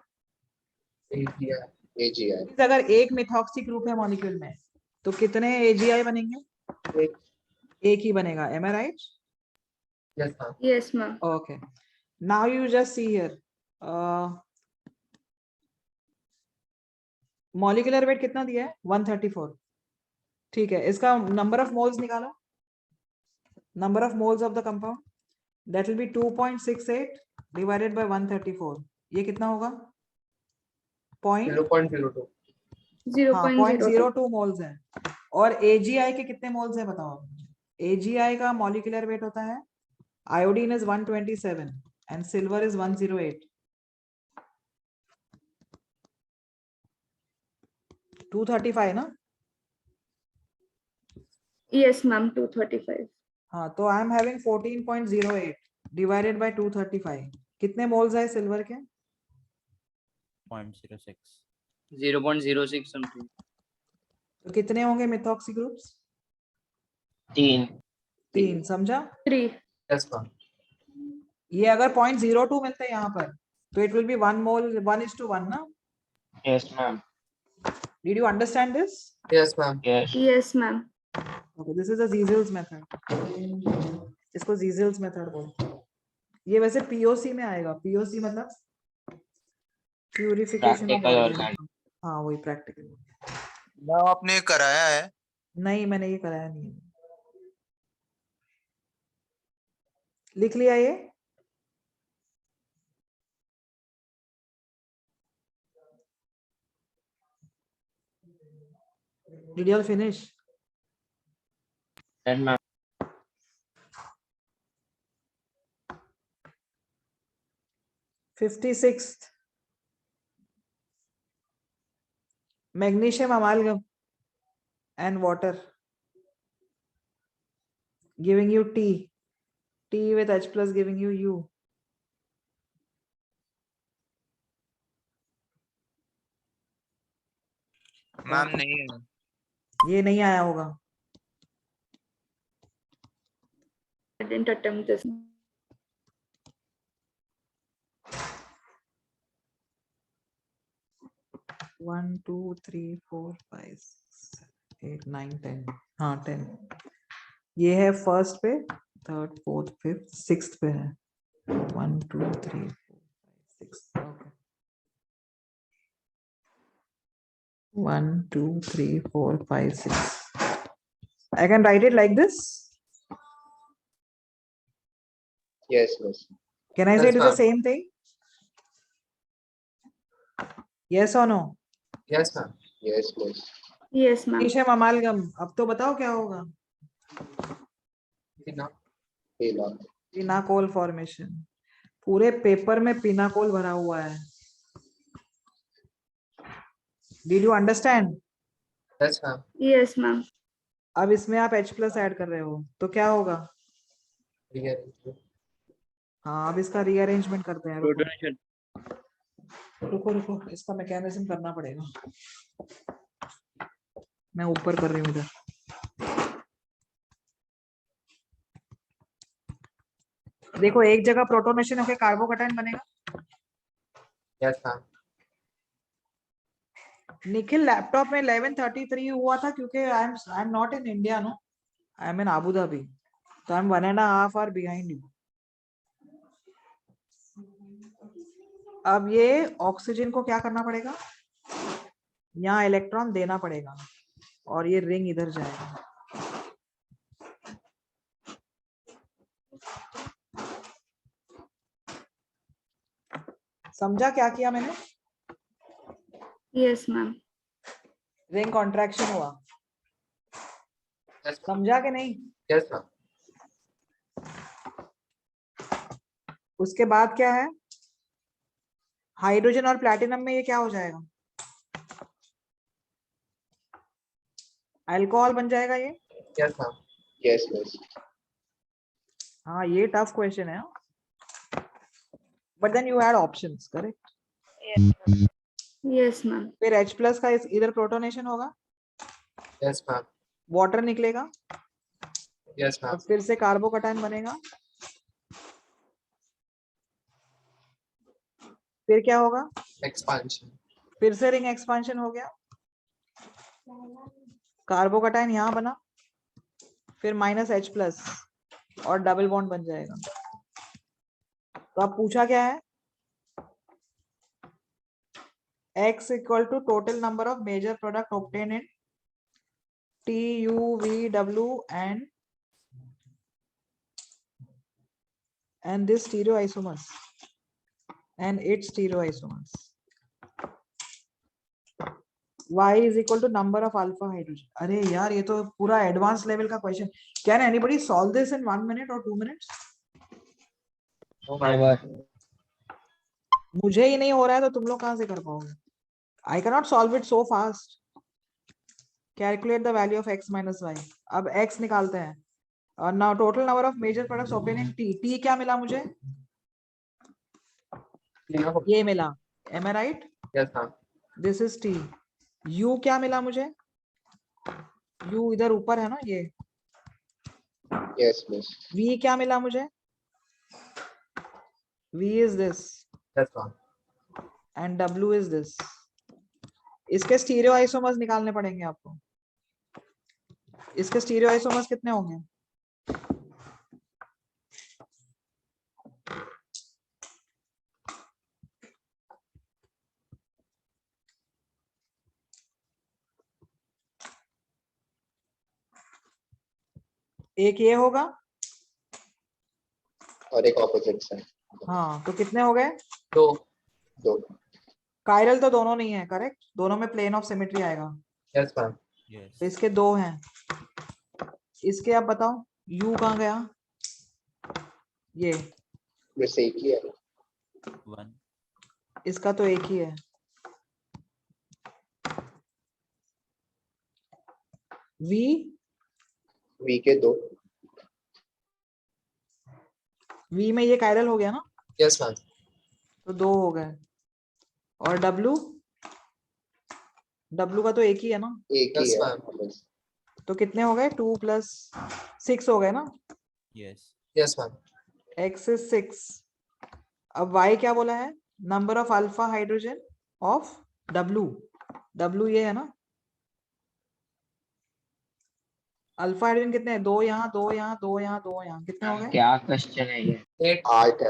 AGI. AGI अगर एक मिथॉक्सी ग्रुप है मॉलिक्यूल में तो कितने AgI बनेंगे? एक ही बनेगा, am I right? Yes, ma'am. Yes, ma'am. Okay. Now you just see here. Molecular weight कितना दिया है? 134। ठीक है, इसका नंबर ऑफ मोल्स निकालो। Number of moles of the compound, that will be 2.68 divided by 134। ये कितना होगा? 0.02. 0.02 मोल्स है। और AgI के कितने मोल्स है बताओ? AgI का मॉलिक्यूलर वेट होता है, iodine is 127 and silver is 108। 235 ना? Yes, ma'am. 235. हाँ, तो I am having 14.08 divided by 235। कितने मोल्स है सिल्वर के? 0.06. 0.06 समथिंग। तो कितने होंगे मिथॉक्सी ग्रुप्स? 3। समझा? 3. Yes, ma'am. ये अगर 0.02 मिलता है यहाँ पर तो इट विल बी 1 मोल 1:1 ना? Yes ma'am. Did you understand this? Yes, ma'am. Yes. Yes, ma'am. Okay, this is a Ziesel's method. इसको Ziesel's method बोलते हैं। ये वैसे POC में आएगा। POC मतलब प्यूरिफिकेशन ऑफ Practical ऑर्गेनिक। हाँ, वही प्रैक्टिकल। ना आपने कराया है? नहीं, मैंने ये कराया नहीं है। लिख लिया ये? Did you all finish? Then ma'am. 56th magnesium amalgam and water. giving you T. T with H plus giving you U. Ma'am नहीं है। ये नहीं आया होगा। I didn't attempt this. One, two, three, four, five, six, 8, 9, 10. हाँ 10. ये है first पे, थर्ड, फोर्थ, फिफ्थ, सिक्स्थ पे है। 1, 2, 3, 4, 5, 6. Okay. 1, 2, 3, 4, 5, 6. I can write it like this. Yes, yes. Can I say it is the ma'am. same thing? Yes or no? Yes, ma'am. Yes, yes. Yes, ma'am. Isham amalgam. अब तो बताओ क्या होगा? Pinacol formation. पूरे paper में pinacol भरा हुआ है। Did you understand? Yes, ma'am. Yes, ma'am. अब इसमें आप H प्लस ऐड कर रहे हो तो क्या होगा? हाँ, अब इसका रीअरेंजमेंट करते हैं। प्रोटोनेशन। रुको रुको, इसका मैकेनिज्म करना पड़ेगा। मैं ऊपर कर रही हूँ इधर। देखो एक जगह प्रोटोनेशन होके कार्बोकैटायन बनेगा। Yes, ma'am. निखिल लैपटॉप में 11:33 हुआ था क्योंकि I am not in India, no, I am in Abu Dhabi, तो I am 1.5 hours behind you. अब ये ऑक्सीजन को क्या करना पड़ेगा? यहाँ इलेक्ट्रॉन देना पड़ेगा और ये रिंग इधर जाएगा। समझा क्या किया मैंने? Yes, ma'am. रिंग कॉन्ट्रैक्शन हुआ। Yes, ma'am. समझा कि नहीं? Yes, ma'am. उसके बाद क्या है? हाइड्रोजन और प्लैटिनम में ये क्या हो जाएगा? अल्कोहल बन जाएगा ये। Yes, ma'am. Yes, yes. हाँ, ये टफ क्वेश्चन है, but then you had options, correct? Yes, ma'am. फिर H प्लस का इधर प्रोटोनेशन होगा, Yes, ma'am. वाटर निकलेगा, Yes, और ma'am. फिर से कार्बोकैटायन बनेगा। फिर क्या होगा? Expansion. फिर से रिंग एक्सपांशन हो गया, कार्बोकैटायन यहाँ बना, फिर -H प्लस और डबल बॉन्ड बन जाएगा। तो अब पूछा क्या है? X equal to total number of major product obtained in T, U, V, W and this stereoisomers and its stereoisomers. Y is equal to number of alpha hydrogen. अरे यार, ये तो पूरा एडवांस लेवल का question. Can anybody solve this in 1 minute or 2 minutes? मुझे ही नहीं हो रहा है तो तुम लोग कहाँ से कर पाओगे? I cannot solve it so fast. Calculate the value of x minus y. अब x निकालते हैं। और now total number of major products obtained in T. T क्या मिला मुझे? ये मिला। Am I right? Yes, ma'am. This is T. U क्या मिला मुझे? U इधर ऊपर है ना ये। Yes, yes. V क्या मिला मुझे? V is this Yes, ma'am. and W is this. इसके स्टीरियो आइसोमर्स निकालने पड़ेंगे आपको। इसके स्टीरियो आइसोमर्स कितने होंगे? एक ये होगा और एक ऑपोजिट साइड। हाँ, तो कितने हो गए? दो। दो। कायरल तो दोनों नहीं है, करेक्ट? दोनों में प्लेन ऑफ सिमेट्री आएगा। Yes ma'am. Yes. तो इसके दो हैं। इसके आप बताओ U कहाँ गया? ये वैसे एक ही है। 1. इसका तो एक ही है। V वी के दो। V में ये कायरल हो गया ना, Yes, ma'am. तो 2 हो गए। और W का तो एक ही है ना, Yes, ma'am. तो कितने हो गए? 2 + 6 हो गए ना। Yes. Yes, ma'am. X is 6। अब Y क्या बोला है? Number of alpha hydrogen of W ये है ना। अल्फा हाइड्रोजन कितने हैं? 2 यहाँ, 2 यहाँ, 2 यहाँ, 2 यहाँ, कितने हो गए? क्या क्वेश्चन है ये? 8.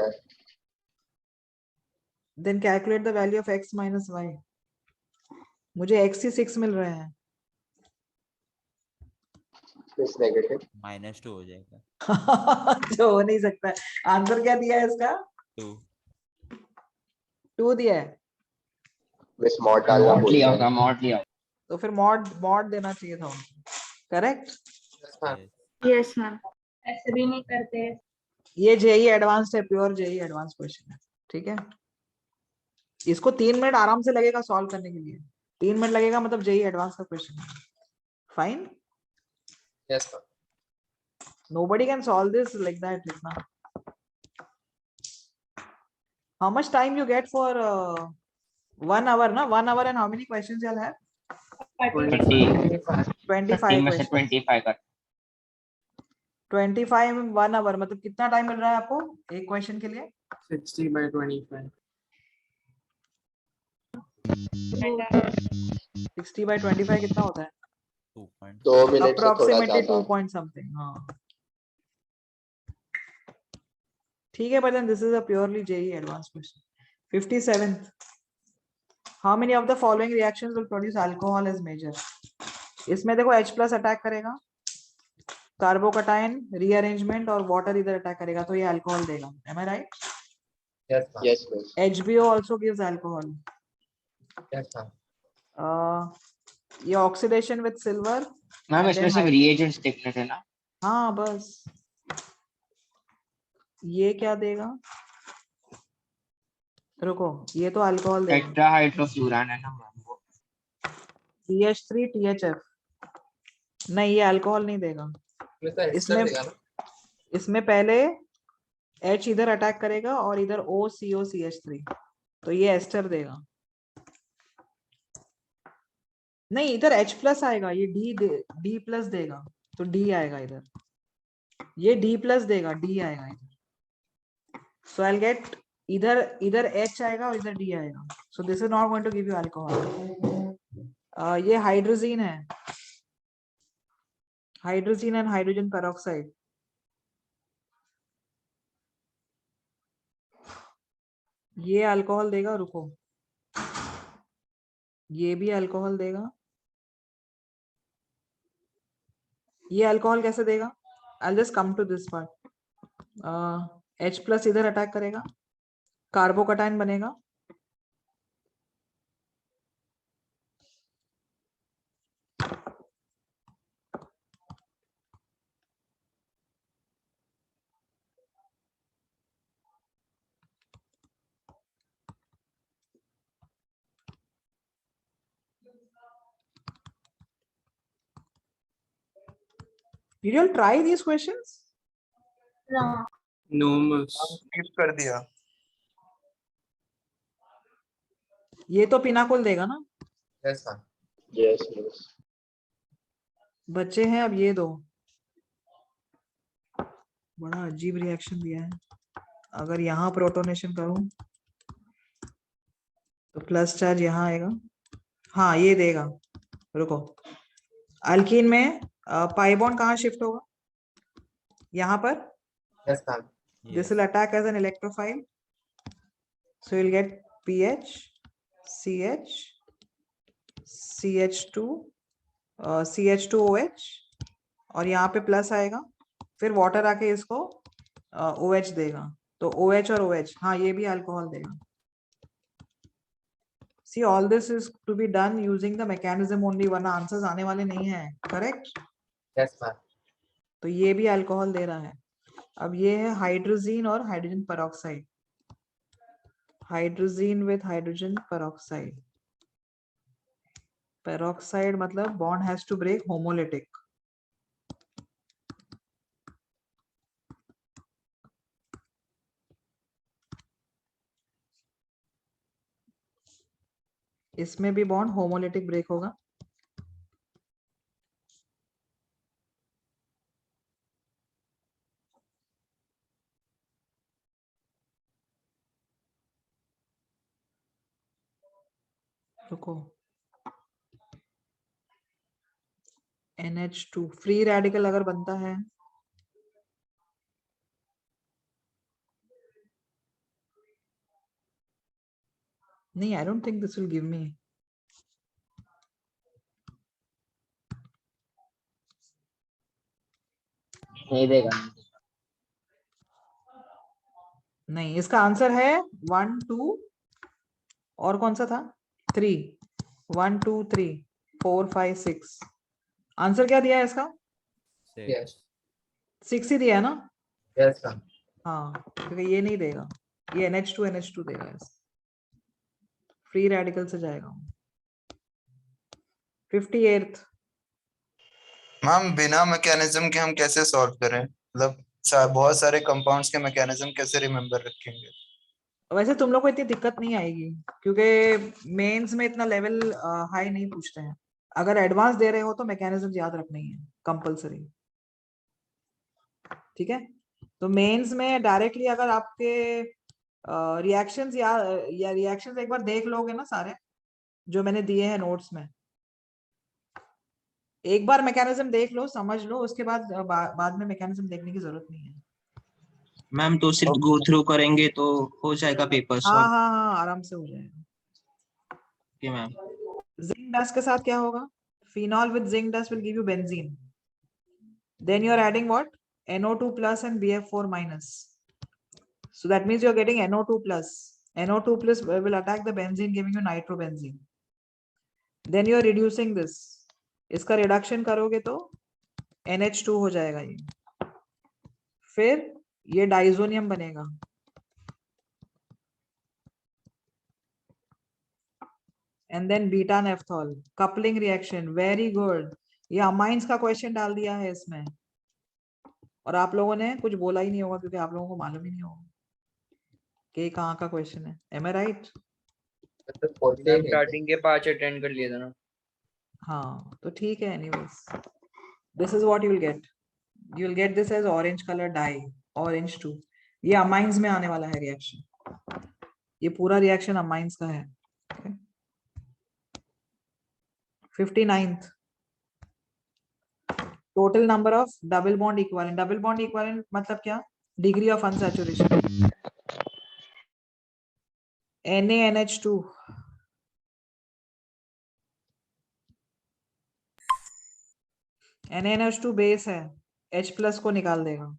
Then calculate the value of X - Y। मुझे X ही 6 मिल रहे हैं। -2 हो जाएगा। जो हो नहीं सकता है। आंसर क्या दिया है इसका? 2। 2 दिया है, मॉड लिया होगा, मॉड लिया होगा। तो फिर मॉड देना चाहिए था। Correct. Yes, ma'am. Yes. Yes ma'am. ऐसे भी नहीं करते। ये जेई एडवांस्ड है, प्योर जेई एडवांस क्वेश्चन है। ठीक है, इसको 3 मिनट आराम से लगेगा सॉल्व करने के लिए। 3 मिनट लगेगा मतलब जेई एडवांस का क्वेश्चन है। Fine. Yes, ma'am. Nobody can solve this like that, Litna. How much time you get for 1 hour, na? 1 hour and how many questions you'll have? 25. 25 में से questions। 25 कर 25 में 1 hour मतलब कितना टाइम मिल रहा है आपको एक क्वेश्चन के लिए? 60 by 25. 60 by 25 कितना होता है? 2 मिनट। Approximately 2 point something। हाँ ठीक है, but then this is a purely JEE advanced question। 57th, how many of the following reactions will produce alcohol as major? इसमें देखो H+ अटैक करेगा, कार्बोकटायन रीअरेंजमेंट और वाटर इधर अटैक करेगा तो ये अल्कोहल देगा। Am I right? Yes, ma'am. Yes, miss. HBO also gives alcohol। Yes, ma'am. ये ऑक्सीडेशन विद सिल्वर। मैम इसमें सिर्फ रिएजेंट्स देखने थे ना। हाँ बस। ये क्या देगा? रुको, ये तो अल्कोहल देगा। टेट्राहाइड्रोफ्लुरान है ना मैम वो। CH3 THF। नहीं, ये अल्कोहल नहीं देगा। इसमें पहले H इधर अटैक करेगा और इधर OCOCH3, तो ये एस्टर देगा। नहीं, इधर H+ आएगा, ये D+ देगा, तो D आएगा इधर। ये D+ देगा, D आएगा इधर। So I'll get इधर H आएगा और इधर D आएगा। So this is not going to give you alcohol। ये हाइड्रोजीन है, हाइड्रोजीन एंड हाइड्रोजन पेरोक्साइड। ये अल्कोहल देगा। रुको, ये भी अल्कोहल देगा। ये अल्कोहल कैसे देगा? I'll just come to this part। H+ इधर अटैक करेगा, कार्बोकटायन बनेगा, Did you all try these questions? No. No, miss. Skip कर दिया। ये तो पिनाकोल देगा ना। Yes, ma'am. Yes, miss. बच्चे हैं अब ये दो। बड़ा अजीब रिएक्शन दिया है। अगर यहाँ प्रोटोनेशन करूं तो प्लस चार्ज यहाँ आएगा। हाँ ये देगा। रुको, अल्कीन में पाई बॉन्ड कहाँ शिफ्ट होगा? यहाँ पर। Yes, ma'am. This will attack as an electrophile, so you'll get PH, CH, CH2, CH2OH और यहाँ पे प्लस आएगा, फिर वाटर आके इसको OH देगा, तो OH और OH। हाँ ये भी अल्कोहल देगा। See, all this is to be done using the mechanism only, वरना आंसर्स आने वाले नहीं हैं। करेक्ट? Yes, ma'am. तो ये भी अल्कोहल दे रहा है। अब ये है हाइड्रोजीन और hydrogen peroxide. Hydrazine with hydrogen peroxide. Peroxide मतलब bond has to break homolytic. इसमें भी बॉन्ड होमोलिटिक ब्रेक होगा। रुको, NH2 फ्री रेडिकल अगर बनता है नहीं, I don't think this will give me. नहीं देगा। नहीं, इसका आंसर है 1 2 और कौन सा था 3, 1 2 3 4 5 6। आंसर क्या दिया है इसका? Six. Yes. 6 ही दिया है ना? Yes, ma'am. हाँ, क्योंकि ये नहीं देगा, ये NH2 देगा, फ्री रेडिकल से जाएगा। 58th मैम बिना मैकेनिज्म के हम कैसे सॉल्व करें? मतलब बहुत सारे कंपाउंड्स के मैकेनिज्म कैसे रिमेम्बर रखेंगे? वैसे तुम लोग को इतनी दिक्कत नहीं आएगी क्योंकि मेंस में इतना लेवल हाई नहीं पूछते हैं। अगर एडवांस दे रहे हो तो मैकेनिज्म याद रखना ही है कंपलसरी, ठीक है? तो मेंस में डायरेक्टली अगर आपके रिएक्शंस या रिएक्शंस एक बार देख लोगे ना सारे जो मैंने दिए हैं नोट्स में, एक बार मैकेनिज्म देख लो, समझ लो, उसके बाद बाद में मैकेनिज्म देखने की जरूरत नहीं है। मैम तो सिर्फ गो थ्रू करेंगे तो हो जाएगा पेपर हाँ सॉल्व? हाँ हाँ, आराम से हो जाएगा। Okay ma'am. जिंक डस्ट के साथ क्या होगा? Phenol with zinc dust will give you benzene, then you are adding what? NO2 plus and BF4 minus, so that means you are getting NO2 plus. NO2 plus will attack the benzene giving you nitrobenzene, then you are reducing this, इसका reduction करोगे तो NH2 हो जाएगा ये, फिर ये diazonium बनेगा, and then beta naphthol coupling reaction, very good। ये अमाइंस का क्वेश्चन डाल दिया है इसमें और आप लोगों ने कुछ बोला ही नहीं होगा क्योंकि आप लोगों को मालूम ही नहीं होगा कि कहाँ का क्वेश्चन है। Am I right? Ma'am starting के 5 अटेंड कर लिया था ना। हाँ तो ठीक है। anyways this is what you will get, you will get this as orange color dye, orange 2। ये अमाइंस में आने वाला है रिएक्शन, ये पूरा रिएक्शन अमाइंस का है। 59th total number of double bond equivalent. Double bond equivalent मतलब क्या? Degree of unsaturation. NaNH2 NaNH2 base है, H प्लस को निकाल देगा,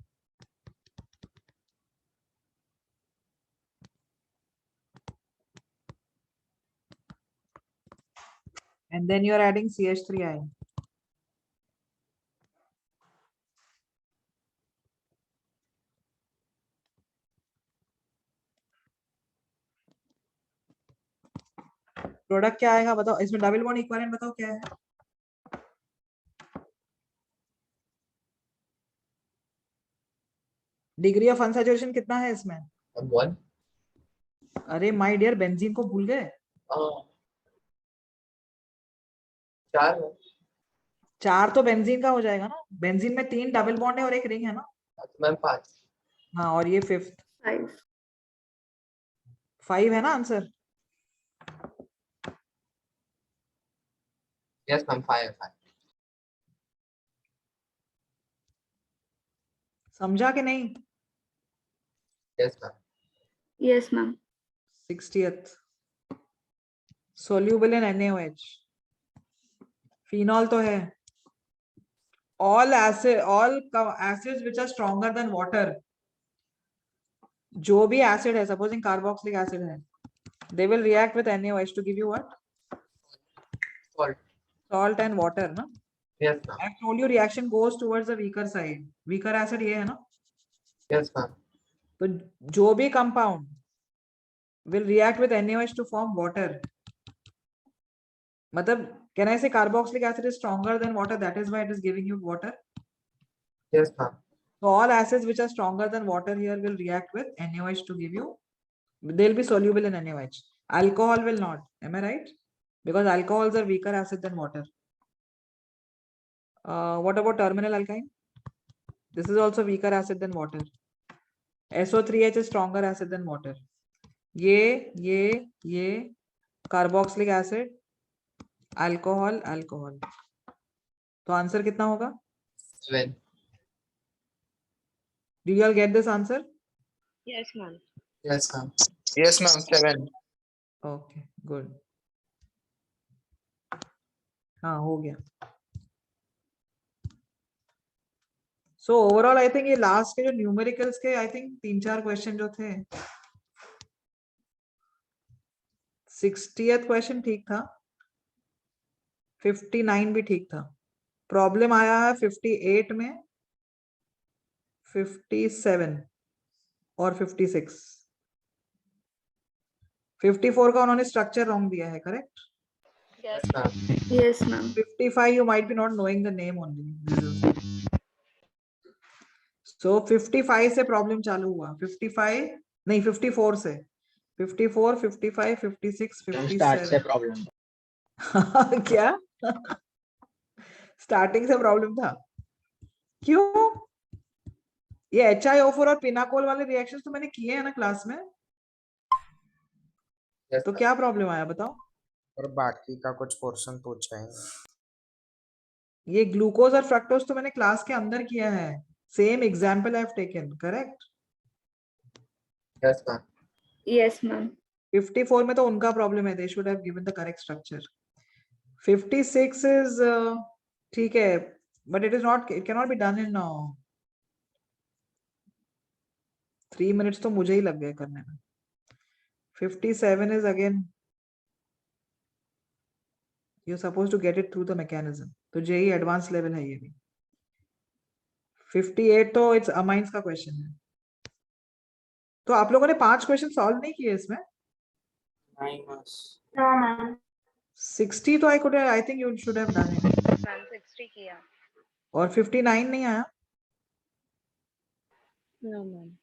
and then you are adding CH3 ion। Product क्या आएगा बताओ? इसमें डबल बॉन्ड इक्विवेलेंट बताओ क्या है? डिग्री ऑफ अनसैचुरेशन कितना है इसमें? 1। अरे माय डियर, बेंजीन को भूल गए? 4 है। 4 तो बेंजीन का हो जाएगा ना, बेंजीन में 3 डबल बॉन्ड है और एक रिंग है ना। मैम 5। हाँ, और ये 5th 5 है ना आंसर? यस मैम 5 है। समझा कि नहीं? Yes ma'am. Yes, ma'am. 60th soluble in NaOH। Phenol तो है। all acids which are stronger than water, जो भी एसिड है, सपोजिंग कार्बोक्सिलिक एसिड है, they will react with NaOH to give you what? Salt and water ना? Yes ma'am. I've told you reaction goes towards the weaker side, weaker acid ये है ना? Yes ma'am. तो जो भी compound will react with NaOH to form water, मतलब can I say carboxylic acid is stronger than water, that is why it is giving you water? Yes ma'am. So all acids which are stronger than water here will react with NaOH to give you, they'll be soluble in NaOH. Alcohol will not, am I right? because alcohols are weaker acid than water. What about terminal alkyne? This is also weaker acid than water. SO3H is stronger acid than water. ये carboxylic acid, alcohol. तो answer कितना होगा? 7. Do you all get this answer? Yes, ma'am. Yes, ma'am. Yes, ma'am. 7. Okay, good. हाँ हो गया. So overall I think ये last के जो numericals के I think 3-4 क्वेश्चन जो थे 60th क्वेश्चन ठीक था, 59 भी ठीक था. प्रॉब्लम आया है 58 में, 57 और 56. 54 का उन्होंने स्ट्रक्चर रॉन्ग दिया है, correct? Yes. Yes, ma'am. 55 you might be not knowing the name only. So 55 से प्रॉब्लम चालू हुआ, 55 नहीं 54 से, 54, 55, 56, स्टार्ट से 57. प्रॉब्लम. क्या स्टार्टिंग से प्रॉब्लम था? क्यों? ये HiO4 और पिनाकोल वाले रिएक्शंस तो मैंने किए हैं ना क्लास में, Yes, तो ma'am. क्या प्रॉब्लम आया बताओ? और बाकी का कुछ पोर्शन पूछा है. ये ग्लूकोज और फ्रक्टोज तो मैंने क्लास के अंदर किया है. Same example I have taken, correct? Yes, ma'am. Yes, ma'am. 54 में तो उनका प्रॉब्लम है, they should have given the correct structure. 56 is ठीक है, but it can not be done in 3 minutes तो मुझे ही लग गए करने में. 57 is again you're supposed to get it through the mechanism. तो JEE एडवांस लेवल है ये भी. 58 तो इट्स अमाइंस का क्वेश्चन है. तो आप लोगों ने 5 क्वेश्चन सॉल्व नहीं किए इसमें? No, ma'am. 60 तो I think you should have done it. Ma'am, 60 किया. और 59 नहीं आया? No, ma'am.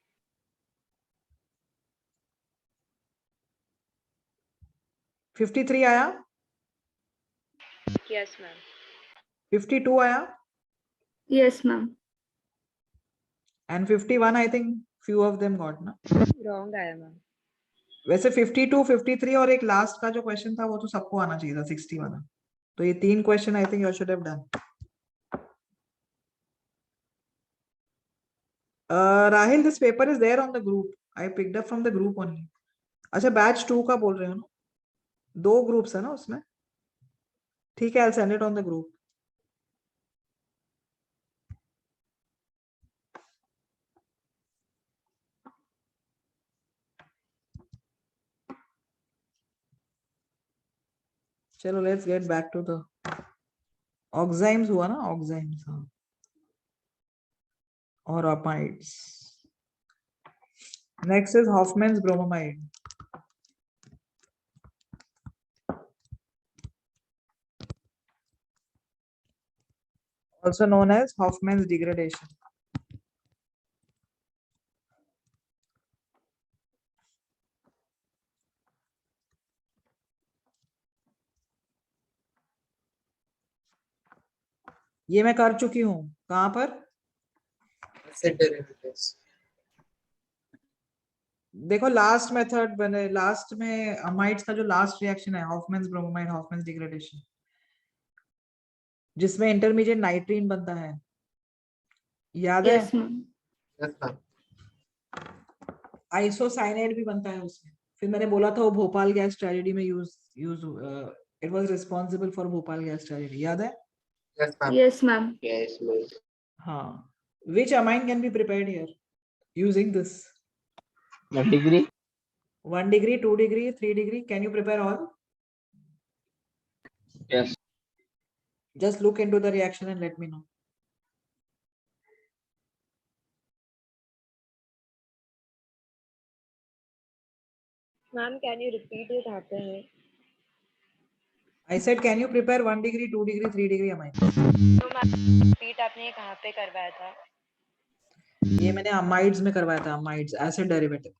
53 आया? Yes, ma'am. 52 आया? Yes, ma'am. And 51 I think few of them got ना. Wrong आया, ma'am. वैसे 52, 53 और एक लास्ट का जो क्वेश्चन था वो तो सबको आना चाहिए था, 60 वाला. तो ये 3 question I think you should have done. Rahil, this paper is there on the group. I picked up from the group only. अच्छा, बैच 2 का बोल रहे हो ना? 2 ग्रुप्स है ना उसमें? ठीक है, I will send it on the group. चलो let's get back to the oximes. हुआ ना ऑक्साइम्स? हाँ, और amides. Next is Hofmann's bromamide. also known as Hoffman's degradation. ये मैं कर चुकी हूँ. कहाँ पर? Acid derivatives. देखो लास्ट मेथड बने, लास्ट में अमाइड्स का जो लास्ट रिएक्शन है हॉफमैन्स ब्रोमोमाइड, हॉफमैन्स डिग्रेडेशन, जिसमें इंटरमीडिएट नाइट्रीन बनता है, याद है? Yes, ma'am. Yes, ma'am. Isocyanide भी बनता है उसमें. फिर मैंने बोला था वो भोपाल गैस ट्रेजेडी में use it was responsible for Bhopal gas tragedy, याद है? Yes, ma'am. Yes, ma'am. Yes, ma'am. हाँ. Which amine can be prepared here using this? 1 degree. 1 degree, 2 degree, 3 degree. Can you prepare all? Yes. Just look into the reaction and let me know. Ma'am, can you repeat it after me? I said, can you prepare 1 degree, 2 degree, 3 degree amine? तो ma'am repeat आपने कहाँ पे करवाया था? ये मैंने amides में करवाया था. Amides acid derivative.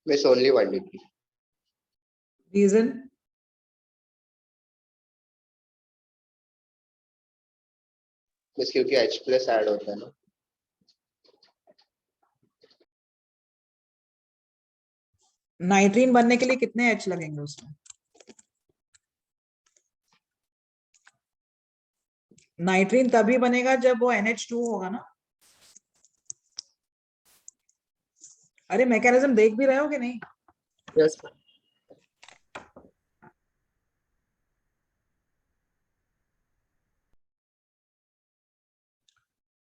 Miss, only 1 degree. Reason? Miss, क्योंकि H plus ऐड होता है ना. नाइट्रीन बनने के लिए कितने H लगेंगे उसमें? नाइट्रीन तभी बनेगा जब वो NH2 होगा ना. अरे मैकेनिज्म देख भी रहे हो कि नहीं? Yes, ma'am.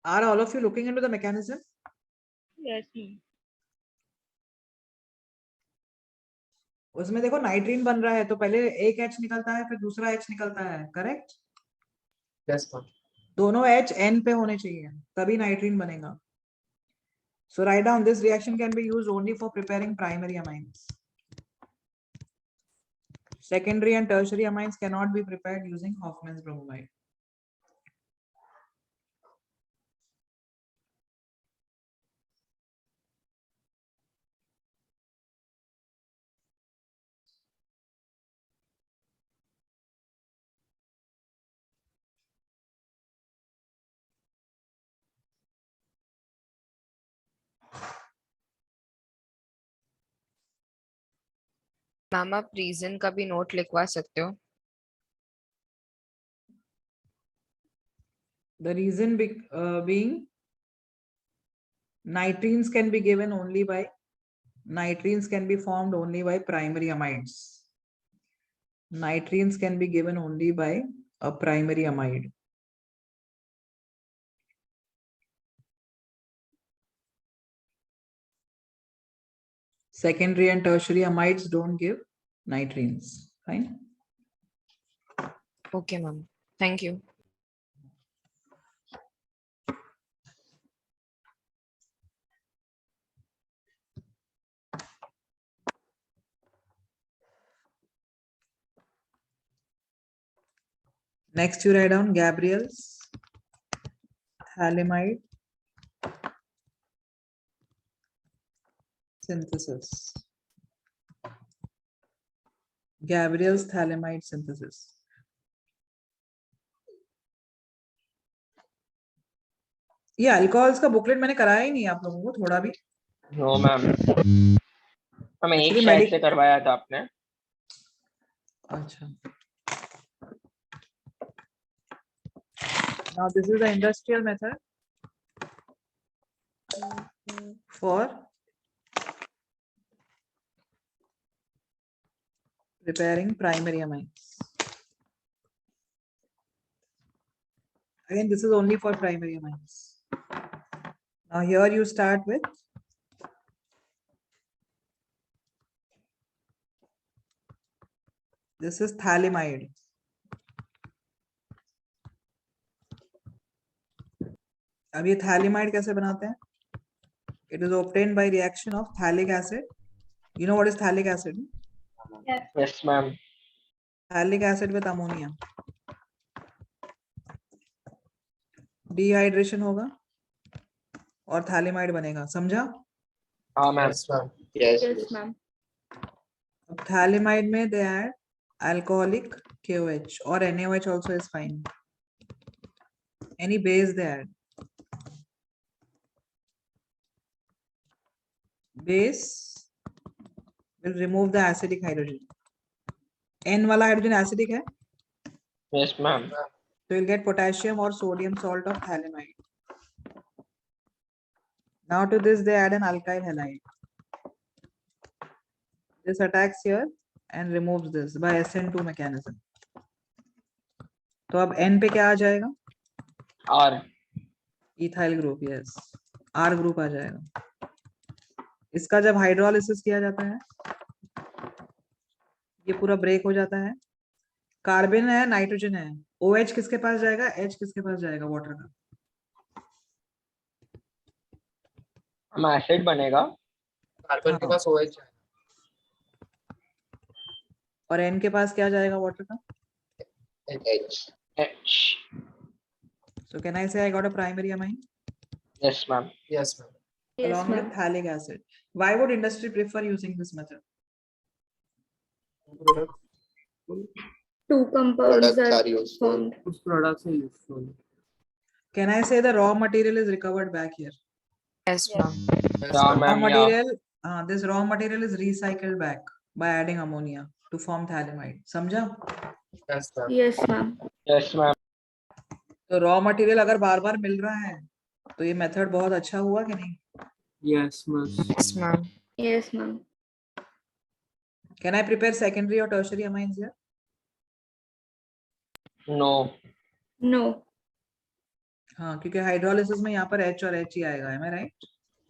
Are all of you looking into the mechanism? Yes, ma'am. उसमें देखो नाइट्रीन बन रहा है तो पहले एक H निकलता है फिर दूसरा H निकलता है, करेक्ट? Yes, ma'am. दोनों H N पे होने चाहिए तभी नाइट्रीन बनेगा. So write down this reaction can be used only for preparing primary amines. Secondary and tertiary amines cannot be prepared using Hoffman's bromide. Ma'am आप रीजन का भी नोट लिखवा सकते हो. The reason being nitrines can be given only by nitrines can be formed only by primary amides. Nitrines can be given only by a primary amide. Secondary and tertiary amides don't give nitrines. Fine. Okay, ma'am. Thank you. Next you write down Gabriel's halimide synthesis. Gabriel's thalamide synthesis. ये alcohols का booklet मैंने कराया ही नहीं आप लोगों को थोड़ा भी. नो मैम, हमें एक Actually, शायद से करवाया था आपने. अच्छा. Now this is the industrial method for preparing primary amines. Again, this is only for primary amines. Now here you start with this is thalamide. अब ये thalamide कैसे बनाते हैं? It is obtained by reaction of phthalic acid. You know what is phthalic acid? Yes ma'am. Phthalic acid with ammonia. Dehydration होगा और thalamide बनेगा, समझा? हाँ ma'am. Yes, ma'am. Yes. Yes, Miss. ma'am. अब thalamide में they add alcoholic KOH or NaOH also is fine. Any base they add. Base will remove the acidic hydrogen. N वाला hydrogen acidic है, Yes ma'am. so you'll get potassium or sodium salt of thalamide. Now to this they add an alkyl halide. This attacks here and removes this by SN2 mechanism. तो अब N पे क्या आ जाएगा? R. Ethyl group, yes. R group आ जाएगा. इसका जब hydrolysis किया जाता है ये पूरा ब्रेक हो जाता है. कार्बन है, नाइट्रोजन है. OH किसके पास जाएगा? H किसके पास जाएगा? वाटर का. हम एसिड बनेगा. Carbon के पास OH है. और N के पास क्या जाएगा? वाटर का. H. So can I say I got a primary amine? Yes ma'am. Yes, ma'am. Yes, along with ma'am. phthalic acid. Why would industry prefer using this method? Two compounds Products are are useful. formed. Which products are useful? Can I say the raw material is recovered back here? Yes, ma'am. Yeah, Raw ma'am. Yeah. material, this raw material is recycled back by adding ammonia to form phthalimide. समझा? Yes, ma'am. Yes, ma'am. Yes, ma'am. तो raw material अगर बार बार मिल रहा है तो ये method बहुत अच्छा हुआ कि नहीं? Yes, ma'am. Yes, ma'am. Yes, ma'am. Can I prepare secondary or tertiary amines here? No. No. हाँ, क्योंकि हाइड्रोलिसिस में यहाँ पर H और H ही आएगा, am I right?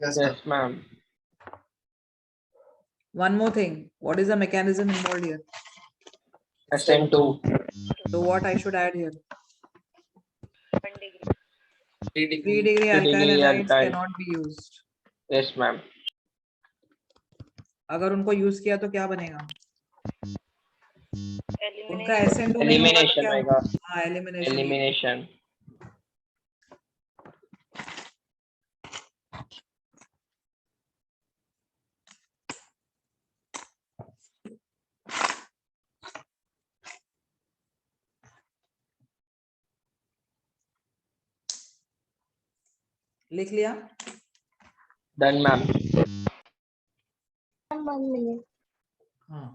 Yes, ma'am. Yes, ma'am. One more thing, what is the mechanism involved here? SN2. So what I should add here? 3 3 degree. degree 3 alkyl degree halides alkyl. cannot be used. Yes, ma'am. अगर उनको use किया तो क्या बनेगा? उनका SN2 नहीं होगा तो Elimination क्या आएगा. होगा? हाँ, elimination. Elimination. लिख लिया? Done, ma'am. 1 minute. हाँ.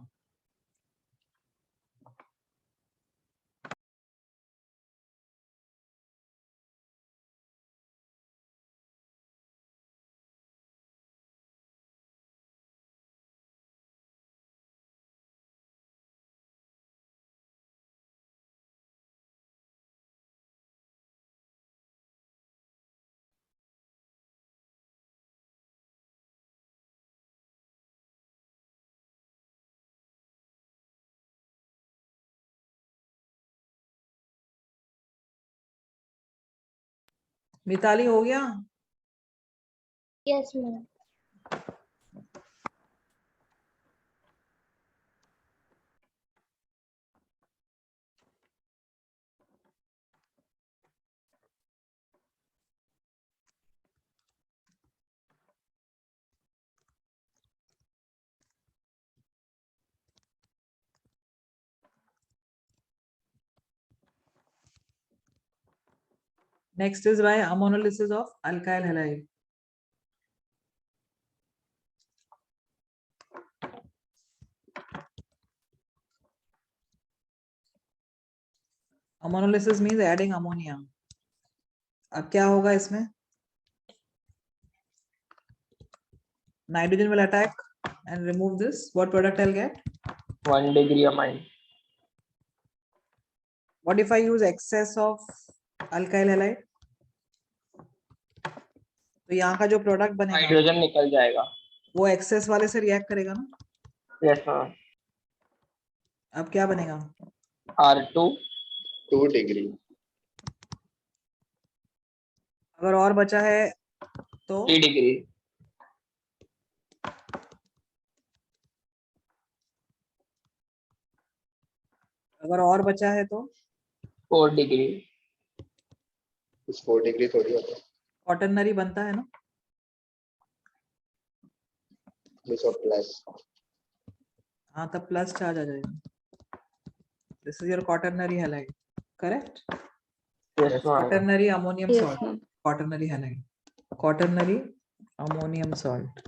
मिताली हो गया? Yes, ma'am. Next is by ammonolysis of alkyl halide. Ammonolysis means adding ammonia. अब क्या होगा इसमें? Nitrogen will attack and remove this. What product I'll get? 1 degree amine. What if I use excess of alkyl halide? तो यहाँ का जो product बनेगा hydrogen निकल जाएगा. वो एक्सेस वाले से रिएक्ट करेगा ना? Yes, ma'am. अब क्या बनेगा? R2. 2 degree. अगर और बचा है तो 3 degree. अगर और बचा है तो 4 degree. कुछ 4 degree थोड़ी होता है. क्वाटरनरी बनता है ना? This of plus. हाँ, तब प्लस चार्ज आ जाएगा. This is your quaternary halide, correct? Yes, ma'am. Quaternary ammonium Yes, salt. ma'am. Quaternary halide. Quaternary ammonium salt.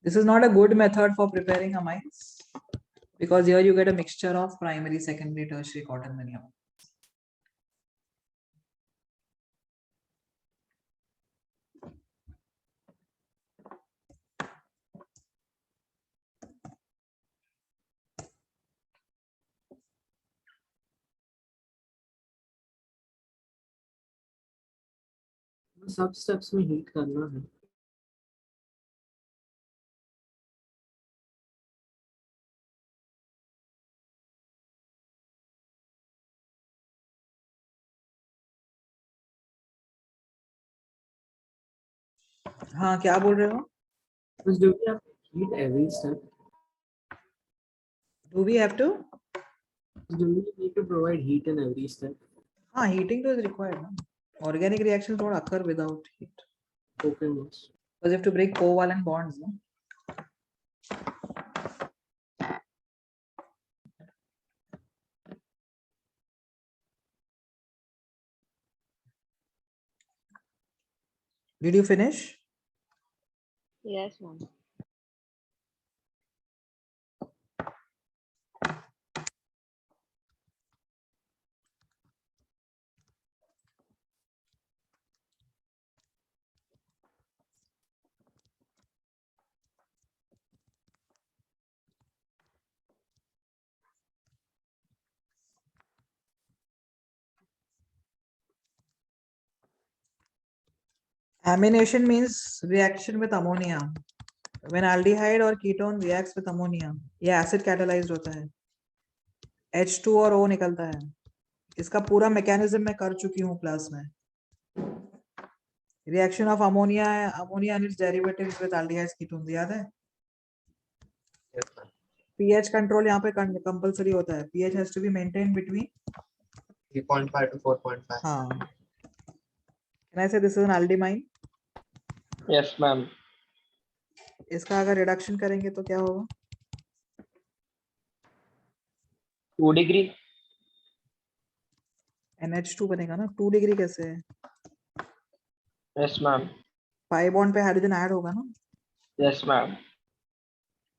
This is not a good method for preparing amines because here you get a mixture of primary, secondary, tertiary quaternary amines. सब steps में heat करना है. हाँ, क्या बोल रहे हो? But do we have to heat every step? Do we have to? Do we need to provide heat in every step? हाँ, heating तो is required. ना? Organic reaction don't occur without heat. Okay, miss. Because you have to break covalent bonds, no? Did you finish? Yes, ma'am. Amination means reaction with ammonia. When aldehyde or ketone reacts with ammonia, ये acid catalyzed होता है. H2 और O निकलता है. इसका पूरा mechanism मैं कर चुकी हूँ क्लास में. Reaction of ammonia and its derivatives with aldehydes ketones याद है? Yes, ma'am. pH control यहाँ पे compulsory होता है. pH has to be maintained between 3.5 to 4.5. हाँ. Can I say this is an aldimine? Yes, ma'am. इसका अगर रिडक्शन करेंगे तो क्या होगा? 2 degree. NH2 बनेगा ना. 2 डिग्री कैसे है? Yes, ma'am. pi bond पे हाइड्रोजन ऐड होगा ना. Yes, ma'am.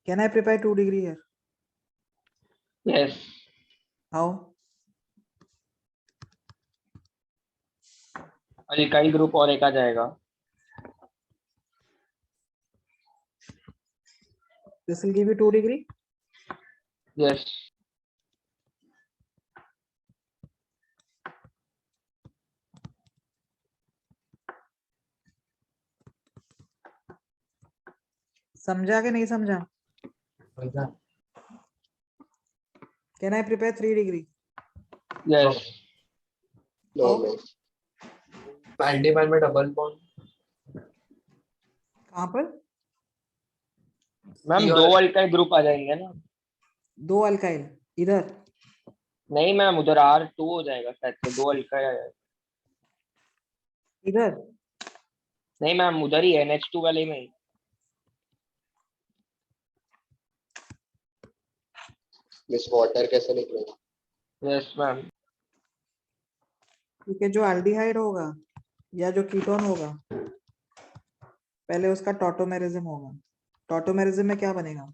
Can I prepare 2 degree here? Yes. How? Alkyl group और एक आ जाएगा. This will give you 2 degree. Yes. समझा कि नहीं समझा? Can I prepare 3 degree? Yes. No, Oh. miss. Aldimine में डबल बॉन्ड. कहाँ पर? मैम ये 2 वाला- अल्काइल ग्रुप आ जाएंगे ना. 2 अल्काइल इधर. नहीं मैम, उधर R2 हो जाएगा शायद से. 2 अल्काइल आएगा. इधर. नहीं मैम, उधर ही NH2 वाले में ही. मिस वाटर कैसे निकलेगा? Yes, ma'am. क्योंकि जो एल्डिहाइड होगा या जो कीटोन होगा पहले उसका टॉटोमेरिज्म होगा. टॉटोमेरिज्म में क्या बनेगा?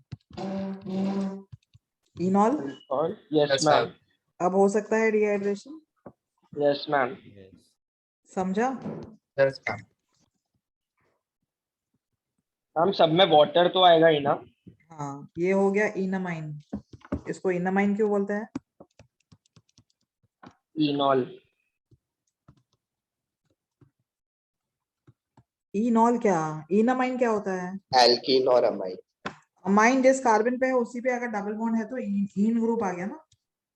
इनॉल. और yes, Yes, मैम. ma'am. अब हो सकता है डिहाइड्रेशन. Yes, ma'am. Yes. समझा? Yes, ma'am. मैम सब में वाटर तो आएगा ही ना. हाँ, ये हो गया इनामाइन. इसको इनामाइन क्यों बोलते हैं? इनॉल. इनॉल क्या? इनामाइन क्या होता है? एल्कीन और अमाइन. अमाइन जिस कार्बन पे है उसी पे अगर डबल बॉन्ड है तो इन ग्रुप आ गया ना.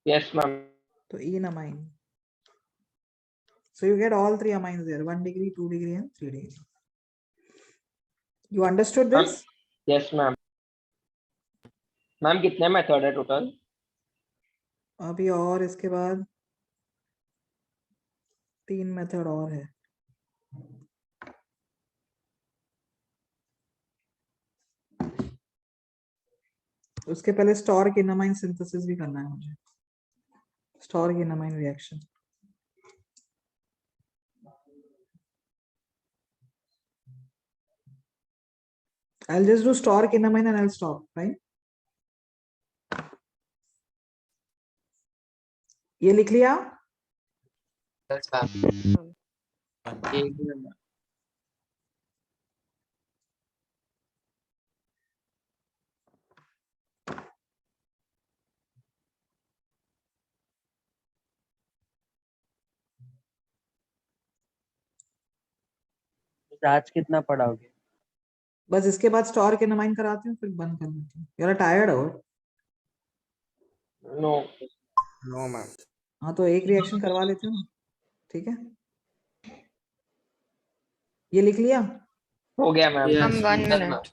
Yes, ma'am. तो इनामाइन. So you get all 3 amines there. 1 degree, 2 degree and 3 degree. You understood this? Yes, ma'am. Ma'am कितने मेथड है टोटल? अभी और इसके बाद 3 मेथड और है. उसके पहले स्टॉर्क इनामाइन सिंथेसिस भी करना है मुझे. Stork enamine reaction. I'll just do Stork enamine and I'll stop, right? ये लिख लिया? Yes, ma'am. एक मिनट. आज कितना पढ़ाओगे? बस इसके बाद स्टॉर्क एनामाइन कराती हूँ फिर बंद कर देती हूँ. You're tired or? No. No, ma'am. हाँ तो एक रिएक्शन करवा लेती हूँ. ठीक है? ये लिख लिया? हो गया मैम. Yes, हम 1 yes, minute. ma'am.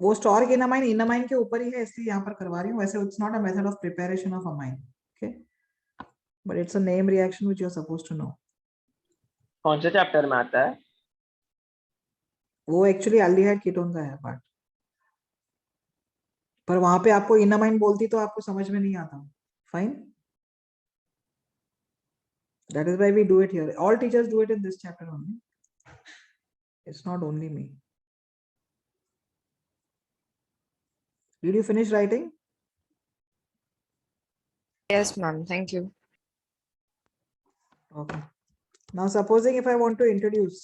वो स्टॉर्क इनामाइन के ऊपर ही है इसलिए यहाँ पर करवा रही हूँ. वैसे it's not a method of preparation of amine. Okay? But it's a name reaction which you're supposed to know. कौन से चैप्टर में आता है? वो एक्चुअली एल्डिहाइड कीटोन का है पार्ट, पर वहां पे आपको इनामाइन बोलती तो आपको समझ में नहीं आता. Fine. That is why we do it here. All teachers do it in this chapter only. It's not only me. Did you finish writing? Yes, ma'am. Thank you. Okay. Now supposing if I want to introduce,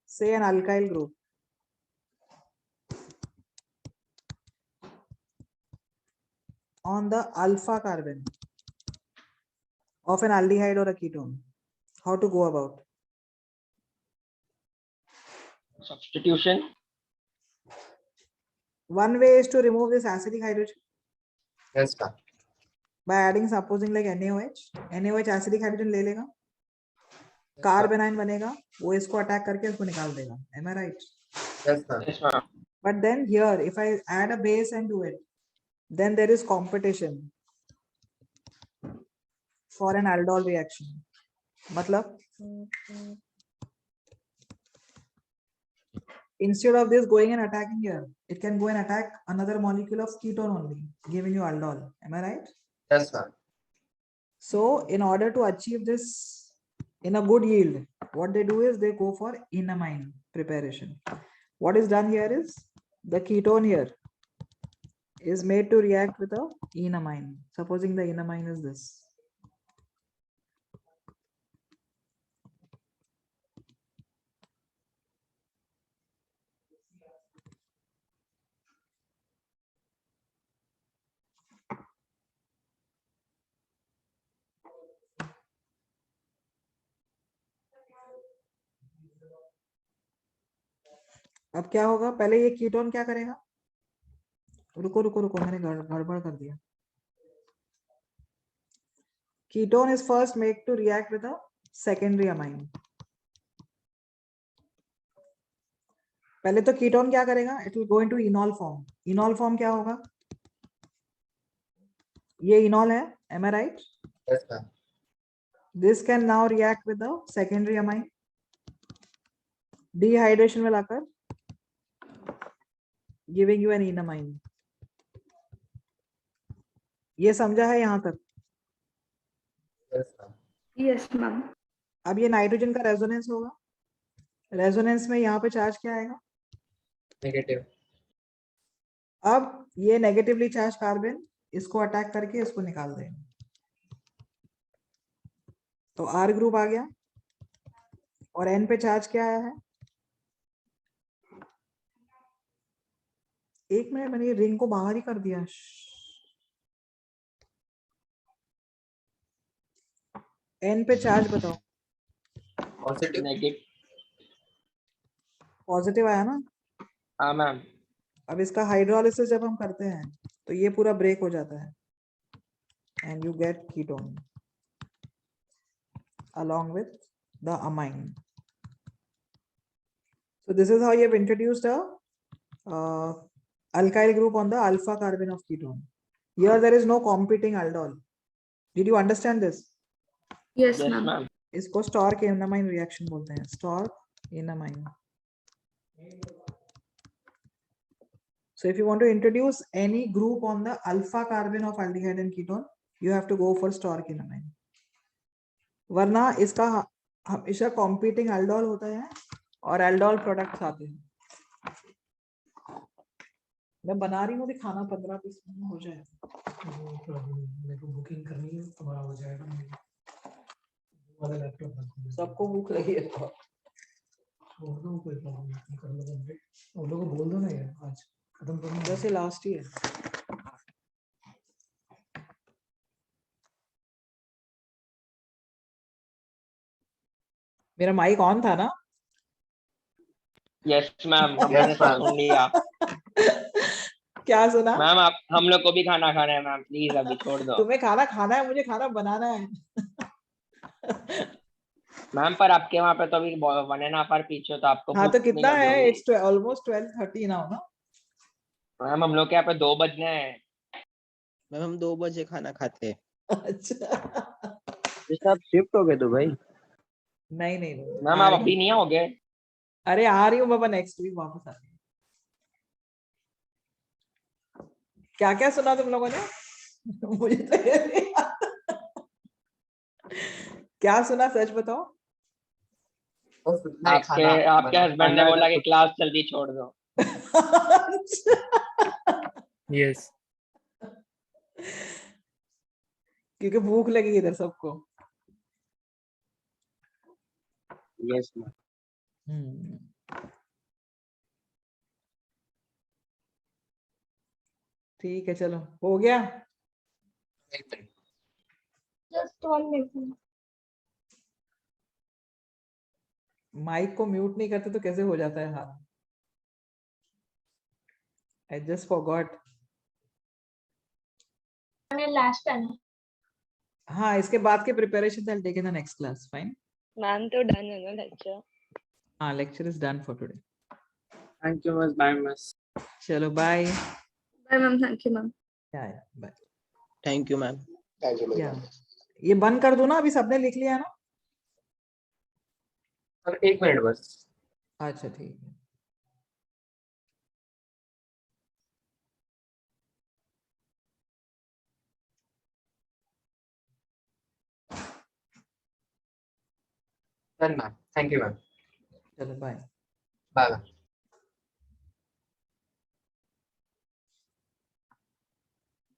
say, an alkyl group. On the alpha carbon of an aldehyde or a ketone, how to go about? Substitution. One way is to remove this acidic hydrogen Yes, ma'am. by adding, supposing like NaOH. NaOH acidic hydrogen ले लेगा, carbon ion बनेगा, वो इसको attack करके इसको निकाल देगा. Am I right? Yes, ma'am. Yes, ma'am. But then here, if I add a base and do it, then there is competition for an aldol reaction. Matlab, instead of this going and attacking here, it can go and attack another molecule of ketone only, giving you aldol. Am I right? Yes, ma'am. So in order to achieve this in a good yield, what they do is they go for enamine preparation. What is done here is the ketone here is made to react with a enamine. Supposing the enamine is this. अब क्या होगा, पहले ये ketone क्या करेगा, रुको रुको रुको, मैंने गड़बड़ कर दिया. Ketone is first made to react with a secondary amine. पहले तो कीटोन क्या करेगा, it will go into enol form. Enol form क्या होगा, ये enol है. Am I right? Yes, ma'am. This can now react with the secondary amine. Dehydration will occur, giving you an enamine. ये समझा है यहाँ तक? Yes, ma'am. Yes, ma'am. अब ये नाइट्रोजन का रेजोनेंस होगा. रेजोनेंस में यहाँ पे चार्ज क्या आएगा, Negative. अब ये नेगेटिवली चार्ज कार्बन इसको अटैक करके इसको निकाल देंगे. तो R ग्रुप आ गया और N पे चार्ज क्या आया है. एक मिनट, मैंने ये रिंग को बाहर ही कर दिया. N पे चार्ज बताओ. Positive. Negative. पॉजिटिव आया ना. हाँ मैम. अब इसका हाइड्रोलिसिस जब हम करते हैं तो ये पूरा ब्रेक हो जाता है and you get ketone along with the amine. So this is how you have introduced a alkyl group on the alpha carbon of ketone. Here there is no competing aldol. Did you understand this? Yes, Yes, ma'am. ma'am. इसको stork enamine reaction बोलते हैं. Stork enamine. So if you want to introduce any group on the alpha carbon of aldehyde and ketone, you have to go for Stork enamine. वरना इसका हमेशा competing aldol होता है और aldol products आते हैं. मैं बना रही हूँ भी खाना 15-20 मिनट में हो जाएगा. मेरे को बुकिंग करनी है, तुम्हारा हो जाएगा. सबको भूख लगी है तो छोड़ दो, कोई प्रॉब्लम नहीं, कर लो कंप्लीट. वो लोगों को बोल दो ना यार, आज खत्म करना. जैसे लास्ट ही है. मेरा माइक ऑन था ना. Yes, ma'am. हमने सुन लिया. क्या सुना मैम आप हम लोग को भी खाना खाना है मैम, प्लीज अभी छोड़ दो. तुम्हें खाना खाना है, मुझे खाना बनाना है. मैम पर आपके वहाँ पे तो अभी 1.5 आवर पीछे, तो आपको हाँ भूख तो नहीं कितना लगी है, होगी. इट्स ऑलमोस्ट 12:30 नाउ ना. मैम हम लोग के यहाँ पे 2 बजने हैं. मैम हम 2 बजे खाना खाते हैं. अच्छा सब शिफ्ट हो गए तो भाई. नहीं नहीं मैम आप अभी नहीं आओगे. अरे आ रही हूँ बाबा, नेक्स्ट वीक वापस आ रही हूँ। क्या क्या सुना तुम लोगों ने? मुझे तो ये नहीं याद। क्या सुना, सच बताओ। आपके आपके हस्बैंड ने बोला कि क्लास जल्दी छोड़ दो। यस क्योंकि भूख लगी इधर सबको। Yes ma'am. हम्म, ठीक है, चलो हो गया। Just 1 minute. माइक को म्यूट नहीं करते तो कैसे हो जाता है हाथ? I just forgot. Last time हाँ, इसके बाद के preparation I take in the next class, fine. Ma'am तो डन है ना लेक्चर? हाँ, lecture is done for today. Thank you miss, bye miss. चलो bye. Bye ma'am, thank you ma'am. Bye. Thank you ma'am. Thank you या ये बंद कर दो ना, अभी सबने लिख लिया ना? सर 1 मिनट बस। अच्छा ठीक है। Done ma'am, thank you ma'am. चलो बाय। बाय।